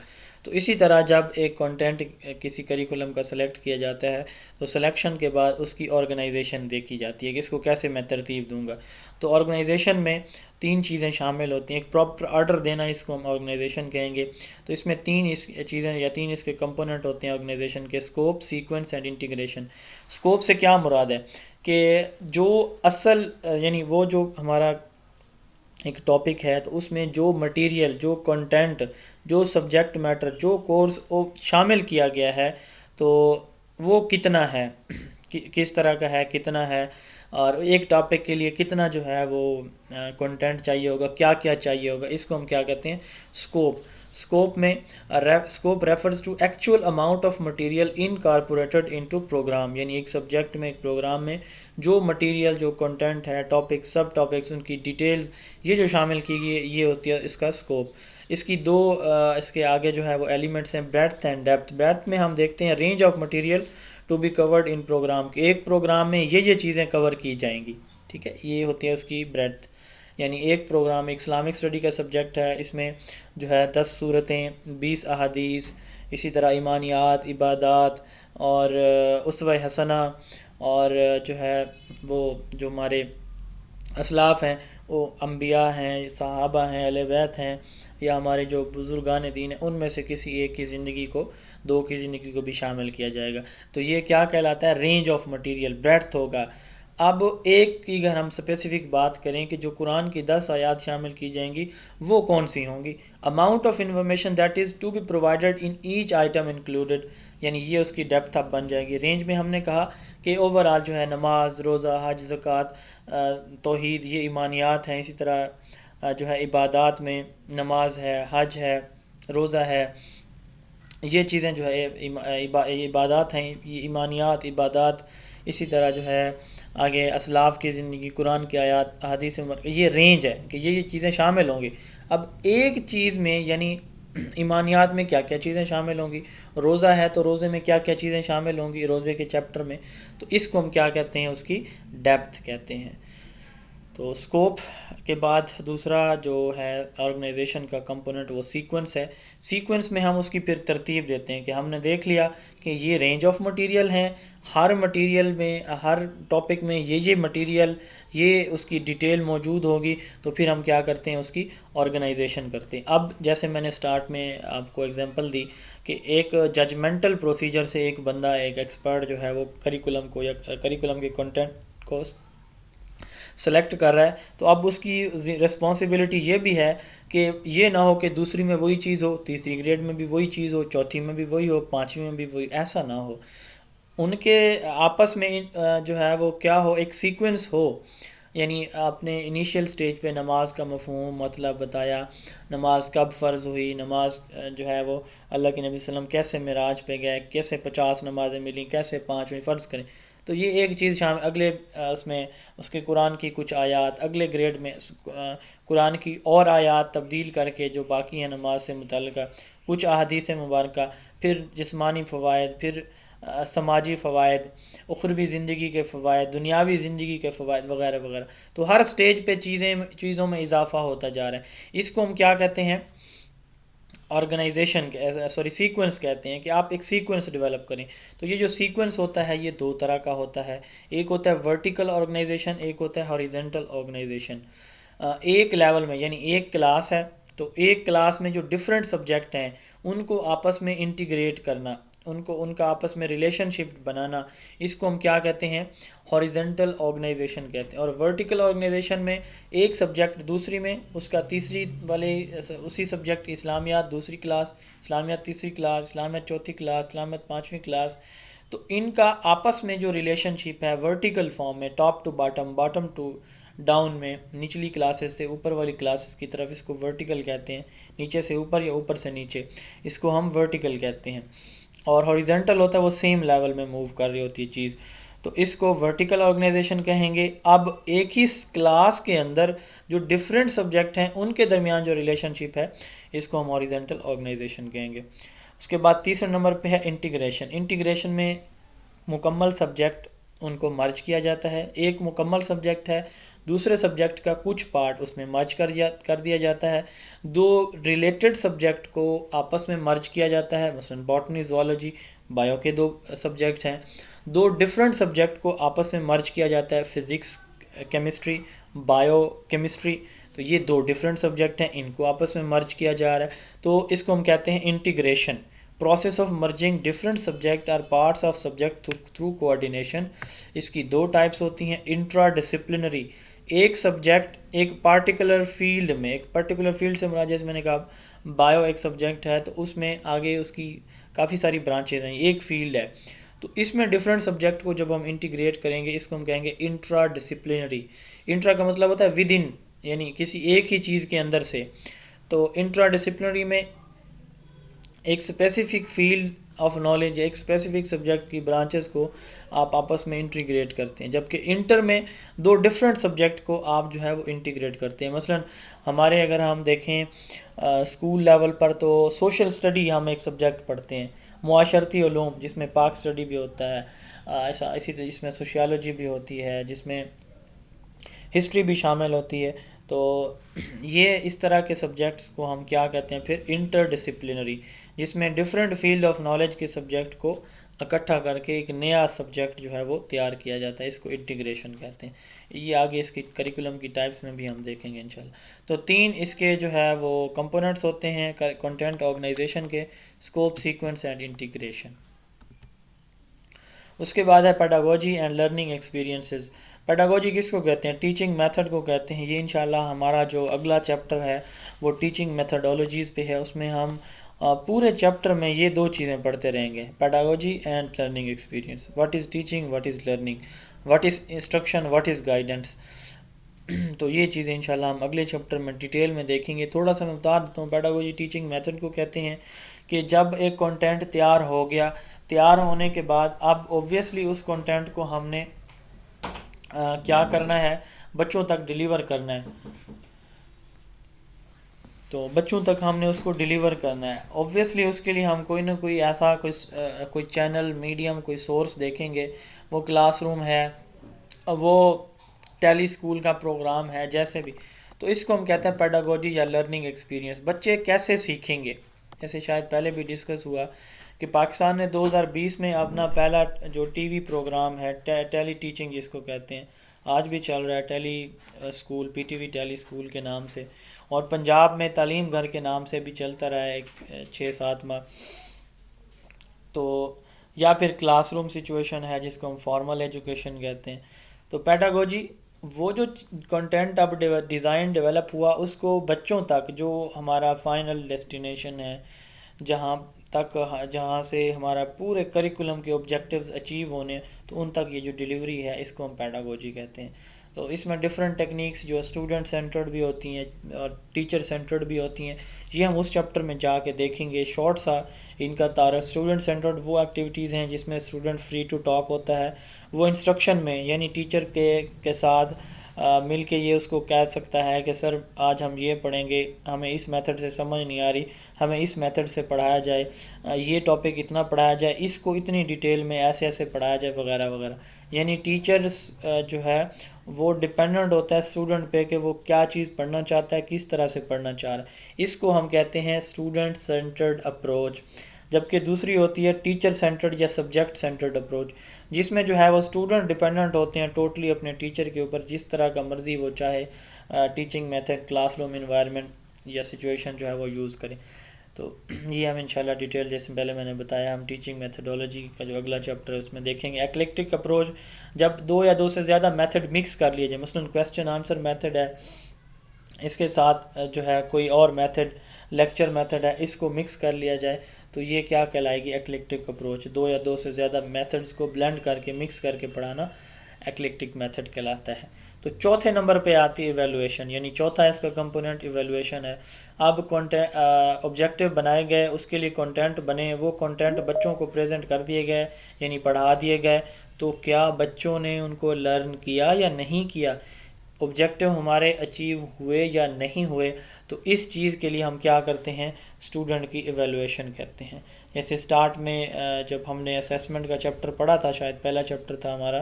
تو اسی طرح جب ایک کانٹینٹ کسی کریکولم کا سلیکٹ کیا جاتا ہے تو سلیکشن کے بعد اس کی آرگنائزیشن دیکھی جاتی ہے کہ اس کو کیسے میں ترتیب دوں گا. تو آرگنائزیشن میں 3 چیزیں شامل ہوتی ہیں. ایک پراپر آرڈر دینا، اس کو ہم آرگنائزیشن کہیں گے. تو اس میں 3 چیزیں یا 3 اس کے کمپوننٹ ہوتے ہیں آرگنائزیشن کے: scope, sequence and integration. Scope سے کیا مراد ہے کہ جو اصل یعنی وہ جو ہمارا ایک ٹاپک ہے تو اس میں جو مٹیریل، جو کنٹینٹ، جو سبجیکٹ میٹر، جو کورس شامل کیا گیا ہے تو وہ کتنا ہے، کس طرح کا ہے، کتنا ہے، اور ایک ٹاپک کے لیے کتنا جو ہے وہ کنٹینٹ چاہیے ہوگا، کیا کیا چاہیے ہوگا. اس کو ہم کیا کہتے ہیں؟ اسکوپ. اسکوپ میں scope refers to actual amount of material incorporated into program, یعنی ایک سبجیکٹ میں، ایک پروگرام میں جو مٹیریل، جو کنٹینٹ ہے، ٹاپک، سب ٹاپکس، ان کی ڈیٹیلز یہ جو شامل کی گئی ہے، یہ ہوتی ہے اس کا اسکوپ. اس کی 2 اس کے آگے جو ہے وہ ایلیمنٹس ہیں، بریڈتھ اینڈ ڈیپتھ. بریڈتھ میں ہم دیکھتے ہیں range of material to be covered in program, کہ ایک پروگرام میں یہ چیزیں کور کی جائیں گی. ٹھیک ہے، یہ ہوتی ہے اس کی بریڈتھ. یعنی ایک پروگرام ایک اسلامک اسٹڈی کا سبجیکٹ ہے، اس میں جو ہے 10 صورتیں، 20 احادیث، اسی طرح ایمانیات، عبادات اور اسوہ حسنہ، اور جو ہے وہ جو ہمارے اسلاف ہیں، وہ انبیاء ہیں، صحابہ ہیں، اہل بیت ہیں، یا ہمارے جو بزرگان دین ہیں، ان میں سے کسی ایک کی زندگی کو، 2 کی زندگی کو بھی شامل کیا جائے گا. تو یہ کیا کہلاتا ہے؟ رینج آف مٹیریل، بریڈتھ ہوگا. اب ایک کی اگر ہم اسپیسیفک بات کریں کہ جو قرآن کی 10 آیات شامل کی جائیں گی وہ کون سی ہوں گی؟ Amount of information that is to be provided in each item included, یعنی یہ اس کی ڈیپتھ اب بن جائے گی. رینج میں ہم نے کہا کہ اوور آل جو ہے نماز، روزہ، حج، زکوٰۃ، توحید، یہ ایمانیات ہیں. اسی طرح جو ہے عبادات میں نماز ہے، حج ہے، روزہ ہے، یہ چیزیں جو ہے عبادات ہیں، یہ ایمانیات، عبادات. اسی طرح جو ہے آگے اسلاف کی زندگی، قرآن کی آیات، احادیث، یہ رینج ہے کہ یہ چیزیں شامل ہوں گی. اب ایک چیز میں یعنی ایمانیات میں کیا کیا چیزیں شامل ہوں گی، روزہ ہے تو روزے میں کیا کیا چیزیں شامل ہوں گی روزے کے چیپٹر میں، تو اس کو ہم کیا کہتے ہیں؟ اس کی ڈیپتھ کہتے ہیں. تو اسکوپ کے بعد دوسرا جو ہے آرگنائزیشن کا کمپوننٹ وہ سیکوینس ہے. سیکوینس میں ہم اس کی پھر ترتیب دیتے ہیں کہ ہم نے دیکھ لیا کہ یہ رینج آف مٹیریل ہیں، ہر مٹیریل میں، ہر ٹاپک میں یہ مٹیریل، یہ اس کی ڈیٹیل موجود ہوگی، تو پھر ہم کیا کرتے ہیں؟ اس کی آرگنائزیشن کرتے ہیں. اب جیسے میں نے سٹارٹ میں آپ کو ایگزامپل دی کہ ایک ججمنٹل پروسیجر سے ایک بندہ، ایک ایکسپرٹ جو ہے وہ کریکولم کو یا کریکولم کے کنٹینٹ کو سلیکٹ کر رہا ہے، تو اب اس کی ریسپانسبلٹی یہ بھی ہے کہ یہ نہ ہو کہ دوسری میں وہی چیز ہو، تیسری گریڈ میں بھی وہی چیز ہو، چوتھی میں بھی وہی ہو، پانچویں میں بھی وہی، ایسا نہ ہو. ان کے آپس میں جو ہے وہ کیا ہو، ایک سیکوینس ہو. یعنی آپ نے انیشیل سٹیج پہ نماز کا مفہوم مطلب بتایا، نماز کب فرض ہوئی، نماز جو ہے وہ اللہ کے نبی صلی اللہ علیہ وسلم کیسے معراج پہ گئے، کیسے 50 نمازیں ملیں، کیسے 5 فرض کریں. تو یہ ایک چیز شامل. اگلے اس میں اس کے قرآن کی کچھ آیات، اگلے گریڈ میں قرآن کی اور آیات تبدیل کر کے جو باقی ہیں نماز سے متعلقہ، کچھ احادیث مبارکہ، پھر جسمانی فوائد، پھر سماجی فوائد، اخروی زندگی کے فوائد، دنیاوی زندگی کے فوائد وغیرہ وغیرہ. تو ہر سٹیج پہ چیزوں میں اضافہ ہوتا جا رہا ہے. اس کو ہم کیا کہتے ہیں؟ آرگنائزیشن سیکوینس کہتے ہیں، کہ آپ ایک سیکوینس ڈیولپ کریں. تو یہ جو سیکوینس ہوتا ہے یہ 2 طرح کا ہوتا ہے. ایک ہوتا ہے ورٹیکل آرگنائزیشن، ایک ہوتا ہے ہاریزونٹل آرگنائزیشن. ایک لیول میں یعنی ایک کلاس ہے تو ایک کلاس میں جو ڈفرینٹ سبجیکٹ ہیں ان کو آپس میں انٹیگریٹ کرنا، ان کا آپس میں ریلیشن شپ بنانا، اس کو ہم کیا کہتے ہیں؟ ہاریزونٹل آرگنائزیشن کہتے ہیں. اور ورٹیکل آرگنائزیشن میں ایک سبجیکٹ دوسری میں، اس کا تیسری والے اسی سبجیکٹ اسلامیات دوسری کلاس، اسلامیات تیسری کلاس، اسلامیات چوتھی کلاس، اسلامیات 5ویں کلاس. تو ان کا آپس میں جو ریلیشن شپ ہے ورٹیکل فارم میں، top to bottom, bottom to down میں، نچلی کلاسز سے اوپر والی کلاسز کی طرف، اس کو ورٹیکل کہتے ہیں. نیچے سے اوپر یا اوپر سے نیچے، اس کو ہم ورٹیکل کہتے ہیں. اور ہاریزونٹل ہوتا ہے وہ سیم لیول میں موو کر رہی ہوتی ہے چیز، تو اس کو ورٹیکل آرگنائزیشن کہیں گے. اب ایک ہی کلاس کے اندر جو ڈفرینٹ سبجیکٹ ہیں ان کے درمیان جو ریلیشن شپ ہے اس کو ہم ہاریزونٹل آرگنائزیشن کہیں گے. اس کے بعد تیسرے نمبر پہ ہے انٹیگریشن. انٹیگریشن میں مکمل سبجیکٹ ان کو مرج کیا جاتا ہے. ایک مکمل سبجیکٹ ہے, دوسرے سبجیکٹ کا کچھ پارٹ اس میں مرج کر دیا جاتا ہے. دو ریلیٹڈ سبجیکٹ کو آپس میں مرج کیا جاتا ہے, مثلا باٹنی زوالوجی بایو کے دو سبجیکٹ ہیں. دو ڈفرینٹ سبجیکٹ کو آپس میں مرج کیا جاتا ہے, فزکس کیمسٹری بایو کیمسٹری. تو یہ دو ڈفرینٹ سبجیکٹ ہیں, ان کو آپس میں مرج کیا جا رہا ہے. تو اس کو ہم کہتے ہیں integration. Process of merging different subject or parts of subject through coordination. اس کی دو ٹائپس ہوتی ہیں. انٹرا ڈسپلنری, ایک سبجیکٹ ایک پارٹیکولر فیلڈ میں, ایک پرٹیکولر فیلڈ سے مراد جیسے میں نے کہا بایو ایک سبجیکٹ ہے تو اس میں آگے اس کی کافی ساری برانچز ہیں, ایک فیلڈ ہے. تو اس میں ڈفرینٹ سبجیکٹ کو جب ہم انٹیگریٹ کریں گے اس کو ہم کہیں گے انٹرا ڈسپلنری. انٹرا کا مطلب ہوتا ہے ود ان, یعنی کسی ایک ہی چیز کے اندر سے. تو انٹرا ڈسپلنری میں ایک اسپیسیفک فیلڈ آف نالج, ایک اسپیسیفک سبجیکٹ کی برانچز کو آپ آپس میں انٹیگریٹ کرتے ہیں, جبکہ انٹر میں دو ڈفرینٹ سبجیکٹ کو آپ جو ہے وہ انٹیگریٹ کرتے ہیں. مثلا ہمارے اگر ہم دیکھیں اسکول لیول پر تو سوشل اسٹڈی ہم ایک سبجیکٹ پڑھتے ہیں, معاشرتی علوم جس میں پاک اسٹڈی بھی ہوتا ہے, ایسا اسی طرح جس میں سوشیالوجی بھی ہوتی ہے, جس میں ہسٹری بھی شامل ہوتی ہے. تو یہ اس طرح کے سبجیکٹس کو ہم کیا کہتے ہیں پھر انٹر ڈسپلنری, جس میں ڈفرینٹ فیلڈ آف نالج کے سبجیکٹ کو اکٹھا کر کے ایک نیا سبجیکٹ جو ہے وہ تیار کیا جاتا ہے. اس کو انٹیگریشن کہتے ہیں. یہ آگے اس کی کریکولم کی ٹائپس میں بھی ہم دیکھیں گے انشاءاللہ. تو تین اس کے جو ہے وہ کمپوننٹس ہوتے ہیں کنٹینٹ آرگنائزیشن کے, اسکوپ, سیکوینس اینڈ انٹیگریشن. اس کے بعد ہے pedagogy and learning experiences. Pedagogy کس کو کہتے ہیں؟ ٹیچنگ میتھڈ کو کہتے ہیں. یہ انشاءاللہ ہمارا جو اگلا چیپٹر ہے وہ ٹیچنگ میتھڈولوجیز پہ ہے. اس میں ہم پورے چیپٹر میں یہ دو چیزیں پڑھتے رہیں گے, pedagogy and learning experience. What is teaching, what is learning, what is instruction, what is guidance. تو یہ چیزیں انشاءاللہ ہم اگلے چیپٹر میں ڈیٹیل میں دیکھیں گے. تھوڑا سا میں بتا دیتا ہوں. پیڈاگوجی ٹیچنگ میتھڈ کو کہتے ہیں کہ جب ایک کنٹینٹ تیار ہو گیا, تیار ہونے کے بعد اب اوبویسلی اس کنٹینٹ کو ہم نے کیا کرنا ہے, بچوں تک ڈیلیور کرنا ہے. تو بچوں تک ہم نے اس کو ڈیلیور کرنا ہے. اوبویسلی اس کے لیے ہم کوئی نہ کوئی ایسا کوئی چینل, میڈیم, کوئی سورس دیکھیں گے. وہ کلاس روم ہے, وہ ٹیلی اسکول کا پروگرام ہے, جیسے بھی. تو اس کو ہم کہتے ہیں پیڈاگوجی یا لرننگ ایکسپیرینس. بچے کیسے سیکھیں گے, جیسے شاید پہلے بھی ڈسکس ہوا کہ پاکستان نے 2020 میں اپنا پہلا جو ٹی وی پروگرام ہے ٹیلی ٹیچنگ جس کو کہتے ہیں, آج بھی چل رہا ہے, ٹیلی اسکول, پی ٹی وی ٹیلی اسکول کے نام سے, اور پنجاب میں تعلیم گھر کے نام سے بھی چلتا رہا ہے 6-7 ماہ. تو یا پھر کلاس روم سچویشن ہے جس کو ہم فارمل ایجوکیشن کہتے ہیں. تو پیڈاگوجی وہ جو کنٹینٹ اب ڈیزائن ڈیولپ ہوا اس کو بچوں تک, جو ہمارا فائنل ڈیسٹینیشن ہے, جہاں سے ہمارا پورے کریکولم کے آبجیکٹیوز اچیو ہونے, تو ان تک یہ جو ڈیلیوری ہے اس کو ہم پیڈاگوجی کہتے ہیں. تو اس میں ڈفرینٹ ٹیکنیکس جو اسٹوڈنٹ سینٹرڈ بھی ہوتی ہیں اور ٹیچر سینٹرڈ بھی ہوتی ہیں, یہ ہم اس چیپٹر میں جا کے دیکھیں گے. شارٹ سا ان کا تعارف. اسٹوڈنٹ سینٹرڈ وہ ایکٹیویٹیز ہیں جس میں اسٹوڈنٹ فری ٹو ٹاک ہوتا ہے. وہ انسٹرکشن میں یعنی ٹیچر کے ساتھ مل کے یہ اس کو کہہ سکتا ہے کہ سر آج ہم یہ پڑھیں گے, ہمیں اس میتھڈ سے سمجھ نہیں آ رہی, ہمیں اس میتھڈ سے پڑھایا جائے, یہ ٹاپک اتنا پڑھایا جائے, اس کو اتنی ڈیٹیل میں ایسے ایسے پڑھایا جائے, وغیرہ وغیرہ. یعنی ٹیچرز جو ہے وہ ڈپینڈنٹ ہوتا ہے اسٹوڈنٹ پہ کہ وہ کیا چیز پڑھنا چاہتا ہے, کس طرح سے پڑھنا چاہ رہا ہے. اس کو ہم کہتے ہیں اسٹوڈنٹ سینٹرڈ اپروچ. جبکہ دوسری ہوتی ہے ٹیچر سینٹرڈ یا سبجیکٹ سینٹرڈ اپروچ, جس میں جو ہے وہ اسٹوڈنٹ ڈپینڈنٹ ہوتے ہیں ٹوٹلی اپنے ٹیچر کے اوپر, جس طرح کا مرضی وہ چاہے teaching method, class room environment یا سچویشن جو ہے وہ یوز کریں. تو یہ ہم انشاءاللہ ڈیٹیل جیسے پہلے میں نے بتایا ہم ٹیچنگ میتھڈولوجی کا جو اگلا چیپٹر ہے اس میں دیکھیں گے. ایکلیکٹک اپروچ, جب 2 یا 2 سے زیادہ میتھڈ مکس کر لیے جائے, مثلا کویسچن آنسر میتھڈ ہے, اس کے ساتھ جو ہے کوئی اور میتھڈ, لیکچر میتھڈ ہے, اس کو مکس کر لیا جائے تو یہ کیا کہلائے گی؟ ایکلیکٹک اپروچ. 2 یا 2 سے زیادہ میتھڈز کو بلینڈ کر کے مکس کر کے پڑھانا ایکلیکٹک میتھڈ کہلاتا ہے. تو چوتھے نمبر پہ آتی ہے ایویلویشن, یعنی چوتھا اس کا کمپوننٹ ایویلویشن ہے. اب آبجیکٹیو بنائے گئے, اس کے لیے کنٹینٹ بنے, وہ کنٹینٹ بچوں کو پریزنٹ کر دیے گئے یعنی پڑھا دیے گئے, تو کیا بچوں نے ان کو لرن کیا یا نہیں کیا؟ آبجیکٹیو ہمارے اچیو ہوئے یا نہیں ہوئے، تو اس چیز کے لیے ہم کیا کرتے ہیں، اسٹوڈنٹ کی ایویلویشن کرتے ہیں. جیسے اسٹارٹ میں جب ہم نے اسیسمنٹ کا چیپٹر پڑھا تھا، شاید پہلا چیپٹر تھا ہمارا،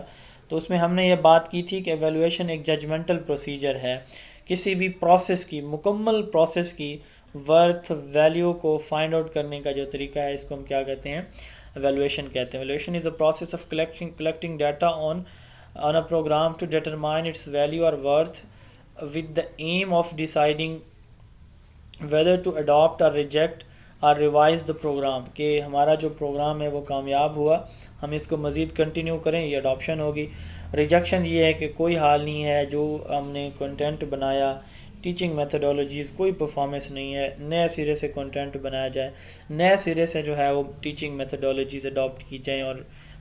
تو اس میں ہم نے یہ بات کی تھی کہ ایویلویشن ایک ججمنٹل پروسیجر ہے. کسی بھی پروسیس کی، مکمل پروسیس کی ورتھ ویلیو کو فائنڈ آؤٹ کرنے کا جو طریقہ ہے، اس کو ہم کیا کہتے ہیں، ایویلویشن کہتے ہیں. Evaluation is a process of collecting data on a program to determine its value or worth with the aim of deciding whether to adopt or reject or revise the program. کہ ہمارا جو programme ہے وہ کامیاب ہوا، ہم اس کو مزید کنٹینیو کریں، یہ اڈاپشن ہوگی. ریجیکشن یہ ہے کہ کوئی حال نہیں ہے، جو ہم نے کنٹینٹ بنایا، ٹیچنگ میتھڈولوجیز کوئی پرفارمنس نہیں ہے، نئے سرے سے کنٹینٹ بنایا جائے، نئے سرے سے جو ہے وہ ٹیچنگ میتھڈولوجیز اڈاپٹ کی جائیں اور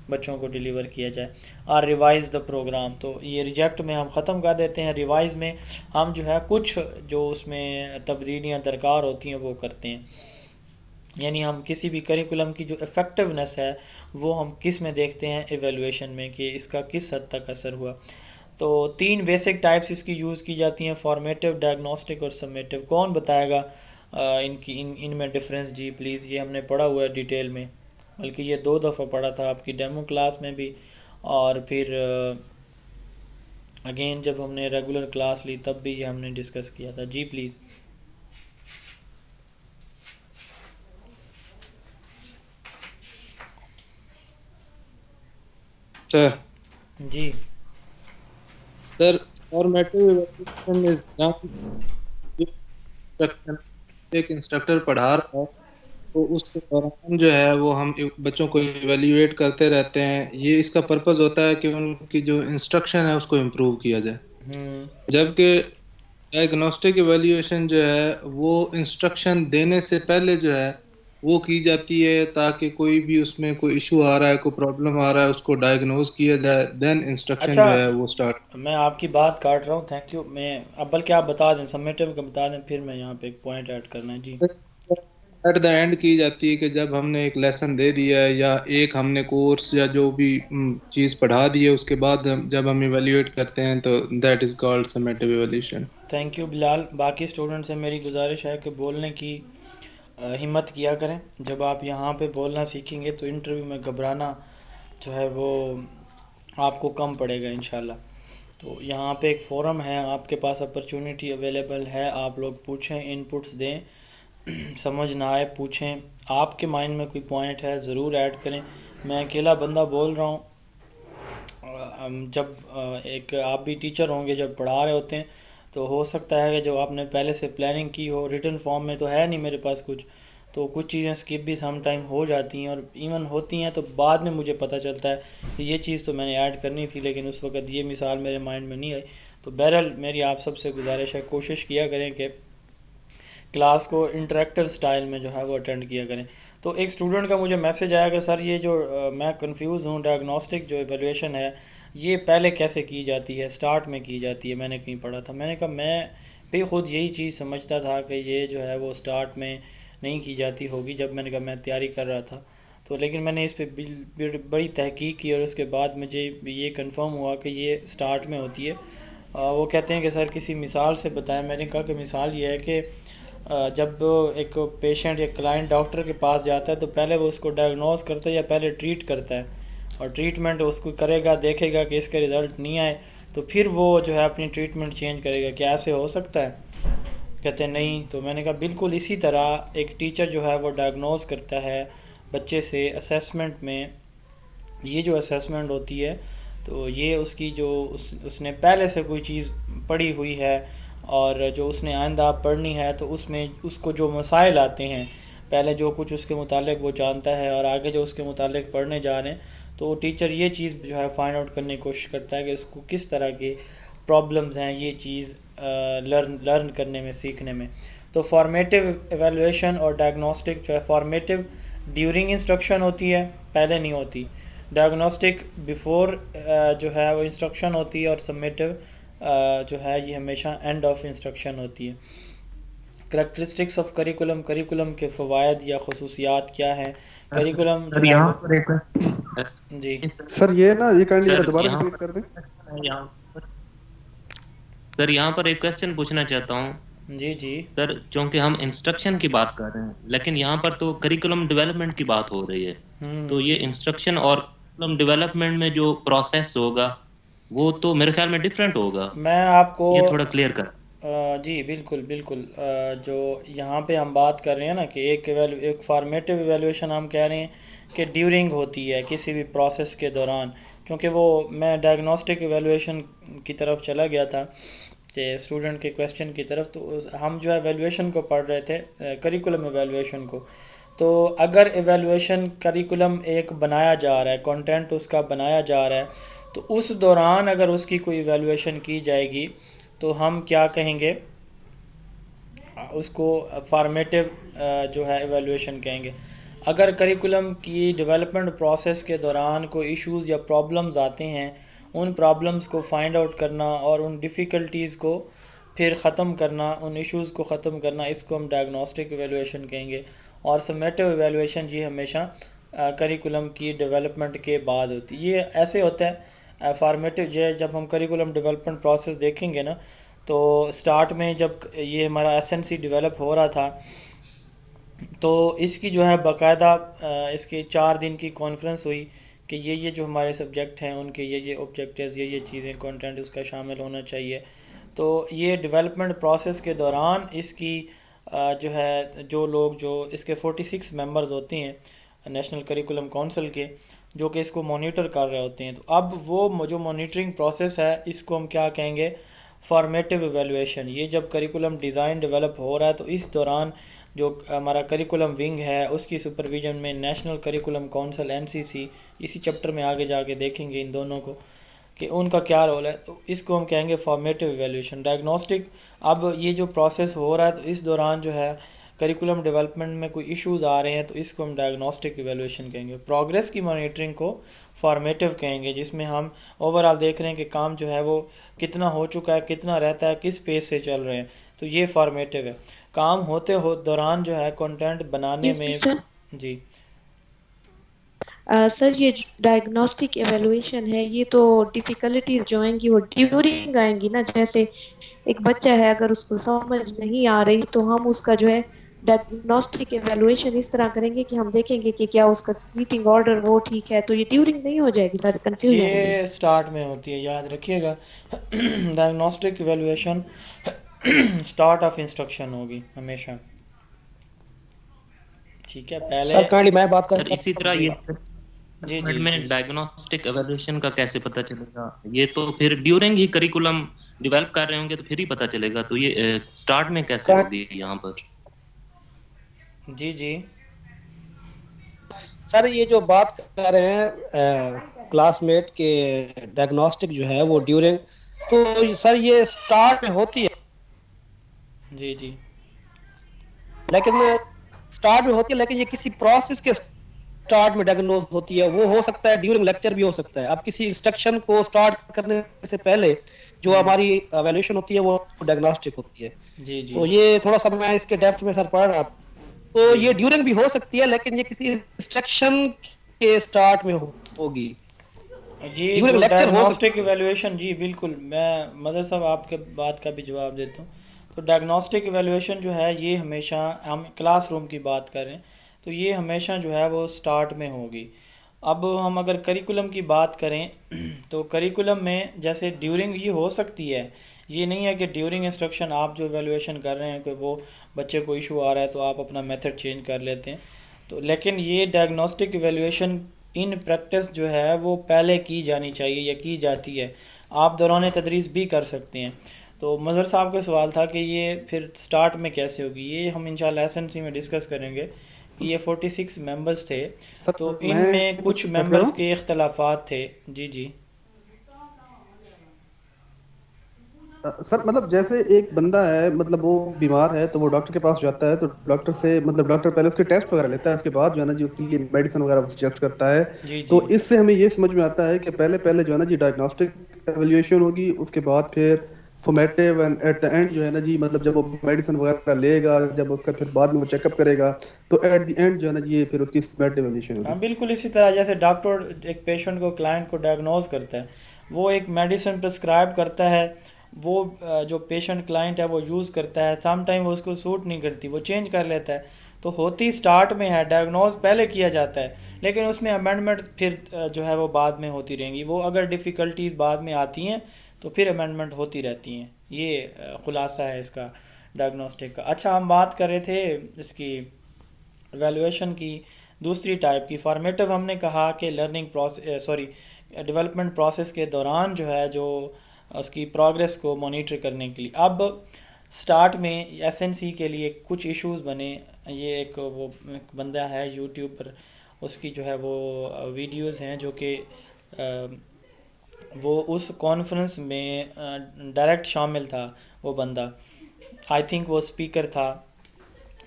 بچوں کو ڈیلیور کیا جائے. اور ریوائز دا پروگرام، تو یہ ریجیکٹ میں ہم ختم کر دیتے ہیں. ریوائز میں ہم جو ہے کچھ جو اس میں تبدیلیاں درکار ہوتی ہیں وہ کرتے ہیں. یعنی ہم کسی بھی کریکولم کی جو افیکٹونیس ہے وہ ہم کس میں دیکھتے ہیں، ایویلویشن میں، کہ اس کا کس حد تک اثر ہوا. تو 3 بیسک ٹائپس اس کی یوز کی جاتی ہیں، فارمیٹیو، ڈائگنوسٹک اور سمیٹیو. کون بتائے گا ان میں ڈفرینس؟ G please. یہ ہم نے پڑھا ہوا ہے ڈیٹیل میں، بلکہ یہ 2 دفعہ پڑھا تھا آپ کی ڈیمو کلاس میں بھی، اور پھر اگین جب ہم نے ریگولر کلاس لی تب بھی یہ ہم نے ڈسکس کیا تھا. جی پلیز. سر جی sir formative evaluation is done ایک انسٹرکٹر پڑھا رہا ہے تو اس کے دوران جو ہے وہ ہم بچوں کو ایویلیویٹ کرتے رہتے ہیں. یہ اس کا پرپز ہوتا ہے کہ ان کی جو انسٹرکشن ہے اس کو امپروو کیا جائے. جبکہ ڈائگنوسٹک ایویلیویشن جو ہے وہ انسٹرکشن دینے سے پہلے جو ہے وہ کی جاتی ہے تاکہ کوئی بھی اس میں کوئی ایشو آ رہا ہے، کوئی پرابلم آ رہا ہے، اس کو ڈائگنوز کیا جائے، دین انسٹرکشن اچھا، جو ہے وہ اسٹارٹ. میں آپ کی بات کاٹ رہا ہوں، تھینک یو. میں اب بلکہ آپ بتا دیں، سمیٹیو کا بتا دیں، پھر میں یہاں پہ ایک پوائنٹ ایڈ کرنا ہے. جی ایٹ دا اینڈ کی جاتی ہے کہ جب ہم نے ایک لیسن دے دیا ہے یا ایک ہم نے کورس یا جو بھی چیز پڑھا دی ہے، اس کے بعد جب ہم ایویلیویٹ کرتے ہیں تو that is called summative evaluation. Thank you Bilal. باقی اسٹوڈنٹ سے میری گزارش ہے کہ بولنے کی ہمت کیا کریں. جب آپ یہاں پہ بولنا سیکھیں گے تو انٹرویو میں گھبرانا جو ہے وہ آپ کو کم پڑے گا انشاءاللہ. تو یہاں پہ ایک فورم ہے، آپ کے پاس اپرچونٹی اویلیبل ہے، آپ لوگ پوچھیں، انپٹس دیں، سمجھ نہ آئے پوچھیں. آپ کے مائنڈ میں کوئی پوائنٹ ہے ضرور ایڈ کریں. میں اکیلا بندہ بول رہا ہوں. جب ایک آپ بھی ٹیچر ہوں گے، جب پڑھا رہے ہوتے ہیں تو ہو سکتا ہے کہ جب آپ نے پہلے سے پلاننگ کی ہو، ریٹن فارم میں تو ہے نہیں میرے پاس کچھ، تو کچھ چیزیں اسکپ بھی سم ٹائم ہو جاتی ہیں، اور ایون ہوتی ہیں تو بعد میں مجھے پتہ چلتا ہے کہ یہ چیز تو میں نے ایڈ کرنی تھی لیکن اس وقت یہ مثال میرے مائنڈ میں نہیں آئی. تو بہرحال میری آپ سب سے گزارش ہے، کوشش کیا کریں کہ کلاس کو انٹریکٹیو سٹائل میں جو ہے وہ اٹینڈ کیا کریں. تو ایک اسٹوڈنٹ کا مجھے میسج آیا کہ سر یہ جو میں کنفیوز ہوں، ڈائگنوسٹک جو ایویلویشن ہے یہ پہلے کیسے کی جاتی ہے، سٹارٹ میں کی جاتی ہے، میں نے کہیں پڑھا تھا. میں نے کہا میں بھی خود یہی چیز سمجھتا تھا کہ یہ جو ہے وہ سٹارٹ میں نہیں کی جاتی ہوگی، جب میں نے کہا میں تیاری کر رہا تھا تو، لیکن میں نے اس پہ بڑی تحقیق کی اور اس کے بعد مجھے یہ کنفرم ہوا کہ یہ سٹارٹ میں ہوتی ہے. وہ کہتے ہیں کہ سر کسی مثال سے بتائیں. میں نے کہا کہ مثال یہ ہے کہ جب ایک پیشنٹ یا کلائنٹ ڈاکٹر کے پاس جاتا ہے تو پہلے وہ اس کو ڈائگنوز کرتا ہے یا پہلے ٹریٹ کرتا ہے، اور ٹریٹمنٹ اس کو کرے گا، دیکھے گا کہ اس کے رزلٹ نہیں آئے تو پھر وہ جو ہے اپنی ٹریٹمنٹ چینج کرے گا. کیا ایسے ہو سکتا ہے؟ کہتے ہیں نہیں. تو میں نے کہا بالکل اسی طرح ایک ٹیچر جو ہے وہ ڈائگنوز کرتا ہے بچے سے اسیسمنٹ میں. یہ جو اسیسمنٹ ہوتی ہے تو یہ اس کی جو اس نے پہلے سے کوئی چیز پڑھی ہوئی ہے اور جو اس نے آئندہ پڑھنی ہے، تو اس میں اس کو جو مسائل آتے ہیں، پہلے جو کچھ اس کے متعلق وہ جانتا ہے اور آگے جو اس کے متعلق پڑھنے جا رہے ہیں، تو ٹیچر یہ چیز جو ہے فائنڈ آؤٹ کرنے کی کوشش کرتا ہے کہ اس کو کس طرح کے پرابلمز ہیں یہ چیز لرن کرنے میں، سیکھنے میں. تو فارمیٹیو ایویلویشن اور ڈائگنوسٹک جو ہے فارمیٹیو ڈیورنگ انسٹرکشن ہوتی ہے، پہلے نہیں ہوتی. ڈائگنوسٹک بیفور جو ہے وہ انسٹرکشن ہوتی ہے، اور سمیٹیو جو ہے یہ ہمیشہ اینڈ آف انسٹرکشن ہوتی ہے. کریکٹرسٹکس آف کریکولم، کریکولم کے فوائد یا خصوصیات کیا ہیں؟ کریکولم جو ہے یہاں پر ایک جی سر یہ نا یہ کائنڈلی ذرا دوبارہ ریپیٹ کر دیں. سر یہاں پر ایک کوشچن پوچھنا چاہتا ہوں جی جی سر، چونکہ ہم انسٹرکشن کی بات کر رہے ہیں لیکن یہاں پر تو کریکولم ڈیولپمنٹ کی بات ہو رہی ہے، تو ہوں یہ انسٹرکشن اور کریکولم ڈیولپمنٹ میں جو پروسیس ہوگا وہ تو میرے خیال میں ڈفرینٹ ہوگا، میں آپ کو یہ تھوڑا کلیئر کر. جی بالکل بالکل، جو یہاں پہ ہم بات کر رہے ہیں نا کہ ایک فارمیٹیو ایویلویشن ہم کہہ رہے ہیں کہ ڈیورنگ ہوتی ہے کسی بھی پروسیس کے دوران، چونکہ وہ میں ڈائگنوسٹک ایویلویشن کی طرف چلا گیا تھا کہ اسٹوڈنٹ کے کویشچن کی طرف، تو ہم جو ہے ایویلویشن کو پڑھ رہے تھے، کریکولم ایویلویشن کو. تو اگر ایویلویشن کریکولم ایک بنایا جا رہا ہے، کنٹینٹ اس کا بنایا جا رہا ہے، تو اس دوران اگر اس کی کوئی ایویلویشن کی جائے گی تو ہم کیا کہیں گے، اس کو فارمیٹیو جو ہے ایویلویشن کہیں گے. اگر کریکولم کی ڈیولپمنٹ پروسیس کے دوران کوئی ایشوز یا پرابلمز آتے ہیں، ان پرابلمز کو فائنڈ آؤٹ کرنا اور ان ڈیفیکلٹیز کو پھر ختم کرنا، ان ایشوز کو ختم کرنا، اس کو ہم ڈائگنوسٹک ایویلویشن کہیں گے. اور سمیٹیو ایویلویشن جی ہمیشہ کریکولم کی ڈیولپمنٹ کے بعد ہوتی ہے. یہ ایسے ہوتا ہے فارمیٹیو، جب ہم کریکولم ڈیولپمنٹ پروسیس دیکھیں گے نا، تو سٹارٹ میں جب یہ ہمارا ایس این سی ڈیولپ ہو رہا تھا تو اس کی جو ہے باقاعدہ اس کی 4 دن کی کانفرنس ہوئی کہ یہ جو ہمارے سبجیکٹ ہیں ان کے یہ آبجیکٹیوز، یہ چیزیں، کنٹینٹ اس کا شامل ہونا چاہیے. تو یہ ڈیولپمنٹ پروسیس کے دوران اس کی جو ہے جو لوگ جو اس کے 46 ممبرز ہوتے ہیں نیشنل کریکولم کونسل کے، جو کہ اس کو مانیٹر کر رہے ہوتے ہیں. تو اب وہ جو مانیٹرنگ پروسیس ہے اس کو ہم کیا کہیں گے، فارمیٹیو ایویلویشن. یہ جب کریکولم ڈیزائن ڈیولپ ہو رہا ہے تو اس دوران جو ہمارا کریکولم ونگ ہے اس کی سپرویژن میں نیشنل کریکولم کونسل NCC، اسی چیپٹر میں آگے جا کے دیکھیں گے ان دونوں کو کہ ان کا کیا رول ہے. تو اس کو ہم کہیں گے فارمیٹیو ایویلویشن. ڈائگنوسٹک، اب یہ جو پروسیس ہو رہا ہے تو اس دوران جو ہے کریکولم ڈیولپمنٹ میں کوئی ایشوز آ رہے ہیں تو اس کو ہم ڈائگنوسٹک ایویلویشن کہیں گے. پروگریس کی مانیٹرنگ کو فارمیٹیو کہیں گے، جس میں ہم اوور آل دیکھ رہے ہیں کہ کام جو ہے وہ کتنا ہو چکا ہے، کتنا رہتا ہے، کس پیس سے چل رہے ہیں. تو یہ فارمیٹیو ہے. کام ہوتے دوران جو ہے کنٹینٹ بنانے میں. جی سر یہ ڈائگنوسٹک ایویلویشن ہے، یہ تو ڈیفیکلٹیز جو آئیں گی وہ ڈیورنگ آئیں گی نا. جیسے ایک بچہ ہے، اگر اس کو سمجھ نہیں آ رہی تو ہم اس کا جو ہے ڈائگنوسٹک ایویلویشن اس طرح کریں گے کہ ہم دیکھیں گے کہ کیا اس کا سیٹنگ آرڈر وہ ٹھیک ہے. تو یہ ڈیورنگ نہیں ہو جائے گی سر، کنفیوژن ہے. یہ سٹارٹ میں ہوتی ہے، یاد رکھیے گا. Diagnostic evaluation start of instruction ہوگی ہمیشہ. ٹھیک ہے، پہلے سر کائنڈلی میں بات سر کرتا اسی طرح جی یہ جی جی میں جی ڈائگنوسٹک ایویلویشن کا کیسے پتہ چلے گا؟ یہ تو پھر ڈیورنگ ہی کریکولم ڈیولپ کر رہے ہوں گے تو پھر ہی پتہ چلے گا. تو یہ سٹارٹ میں کیسے ہوگی یہاں پر؟ جی جی سر یہ جو بات کر رہے ہیں کلاس میٹ کے ڈائگنوسٹک جو ہے وہ ڈیورنگ، تو سر یہ سٹارٹ میں ہوتی ہے، جی جی لیکن سٹارٹ میں ہوتی ہے، لیکن یہ کسی پروسیس کے سٹارٹ میں ڈائگنوز ہوتی ہے. وہ ہو سکتا ہے ڈیورنگ لیکچر بھی ہو سکتا ہے. اب کسی انسٹرکشن کو سٹارٹ کرنے سے پہلے جو ہماری ایویلویشن ہوتی ہے وہ ڈائگنوسٹک ہوتی ہے. جی جی تو یہ تھوڑا سا میں اس کے ڈیپتھ میں سر پڑھ رہا تھا. تو جی یہ ڈیورنگ بھی ہو سکتی ہے لیکن یہ کسی انسٹرکشن کے سٹارٹ میں ہوگی. جی ڈیورنگ جو لیکچر ہو ڈائگنوسٹک سکتی ہے. ایویلویشن، جی بالکل، میں مدر صاحب آپ کے بات کا بھی جواب دیتا ہوں. تو ڈائگنوسٹک ایویلویشن جو ہے یہ ہمیشہ، ہم کلاس روم کی بات کریں تو یہ ہمیشہ جو ہے وہ سٹارٹ میں ہوگی. اب ہم اگر کریکولم کی بات کریں تو کریکولم میں جیسے ڈیورنگ یہ ہو سکتی ہے، یہ نہیں ہے کہ ڈیورنگ انسٹرکشن آپ جو ایویلویشن کر رہے ہیں کہ وہ بچے کو ایشو آ رہا ہے تو آپ اپنا میتھڈ چینج کر لیتے ہیں. تو لیکن یہ ڈائگنوسٹک ایویلویشن ان پریکٹس جو ہے وہ پہلے کی جانی چاہیے یا کی جاتی ہے. آپ دوران تدریس بھی کر سکتے ہیں. تو مظہر صاحب کا سوال تھا کہ یہ پھر سٹارٹ میں کیسے ہوگی، یہ ہم انشاءاللہ SNC میں ڈسکس کریں گے. یہ 46 ممبرز تھے تو ان میں کچھ ممبرز کے اختلافات تھے. جی جی سر مطلب جیسے ایک بندہ ہے، مطلب وہ بیمار ہے تو وہ ڈاکٹر کے پاس جاتا ہے تو ڈاکٹر سے مطلب ڈاکٹر پہلے اس کے ٹیسٹ وغیرہ لیتا ہے، اس کے بعد جو ہے نا جی اس کے لیے میڈیسن وغیرہ سجیسٹ کرتا ہے. جی تو جی اس سے ہمیں یہ سمجھ میں آتا ہے کہ پہلے جو ہے نا جی ڈائگنوسٹک ایویلویشن ہوگی، اس کے بعد پھر formative, and at the end جو ہے نا جی مطلب جب وہ میڈیسن وغیرہ لے گا، جب اس کا پھر بعد میں وہ چیک اپ کرے گا تو ایٹ دی اینڈ جو ہے نا جی پھر اس کی فارمیٹیو ایویلویشن ہاں ہوگی. بالکل اسی طرح جیسے ڈاکٹر ایک پیشنٹ کو، کلائنٹ کو ڈائگنوز کرتا ہے، وہ ایک میڈیسن پرسکرائب کرتا ہے وہ جو پیشنٹ کلائنٹ ہے وہ یوز کرتا ہے، سم ٹائم وہ اس کو سوٹ نہیں کرتی، وہ چینج کر لیتا ہے. تو ہوتی سٹارٹ میں ہے، ڈائگنوز پہلے کیا جاتا ہے، لیکن اس میں امینڈمنٹ پھر جو ہے وہ بعد میں ہوتی رہیں گی. وہ اگر ڈیفیکلٹیز بعد میں آتی ہیں تو پھر امینڈمنٹ ہوتی رہتی ہیں. یہ خلاصہ ہے اس کا ڈائگنوسٹک کا. اچھا، ہم بات کر رہے تھے اس کی ایویلویشن کی دوسری ٹائپ کی. فارمیٹو ہم نے کہا کہ لرننگ پروسیس ڈیولپمنٹ پروسیس کے دوران جو ہے جو اس کی پروگریس کو مانیٹر کرنے کے لیے. اب سٹارٹ میں ایس این سی کے لیے کچھ ایشوز بنے. یہ ایک بندہ ہے یوٹیوب پر، اس کی جو ہے وہ ویڈیوز ہیں جو کہ وہ اس کانفرنس میں ڈائریکٹ شامل تھا. وہ بندہ آئی تھنک وہ اسپیکر تھا،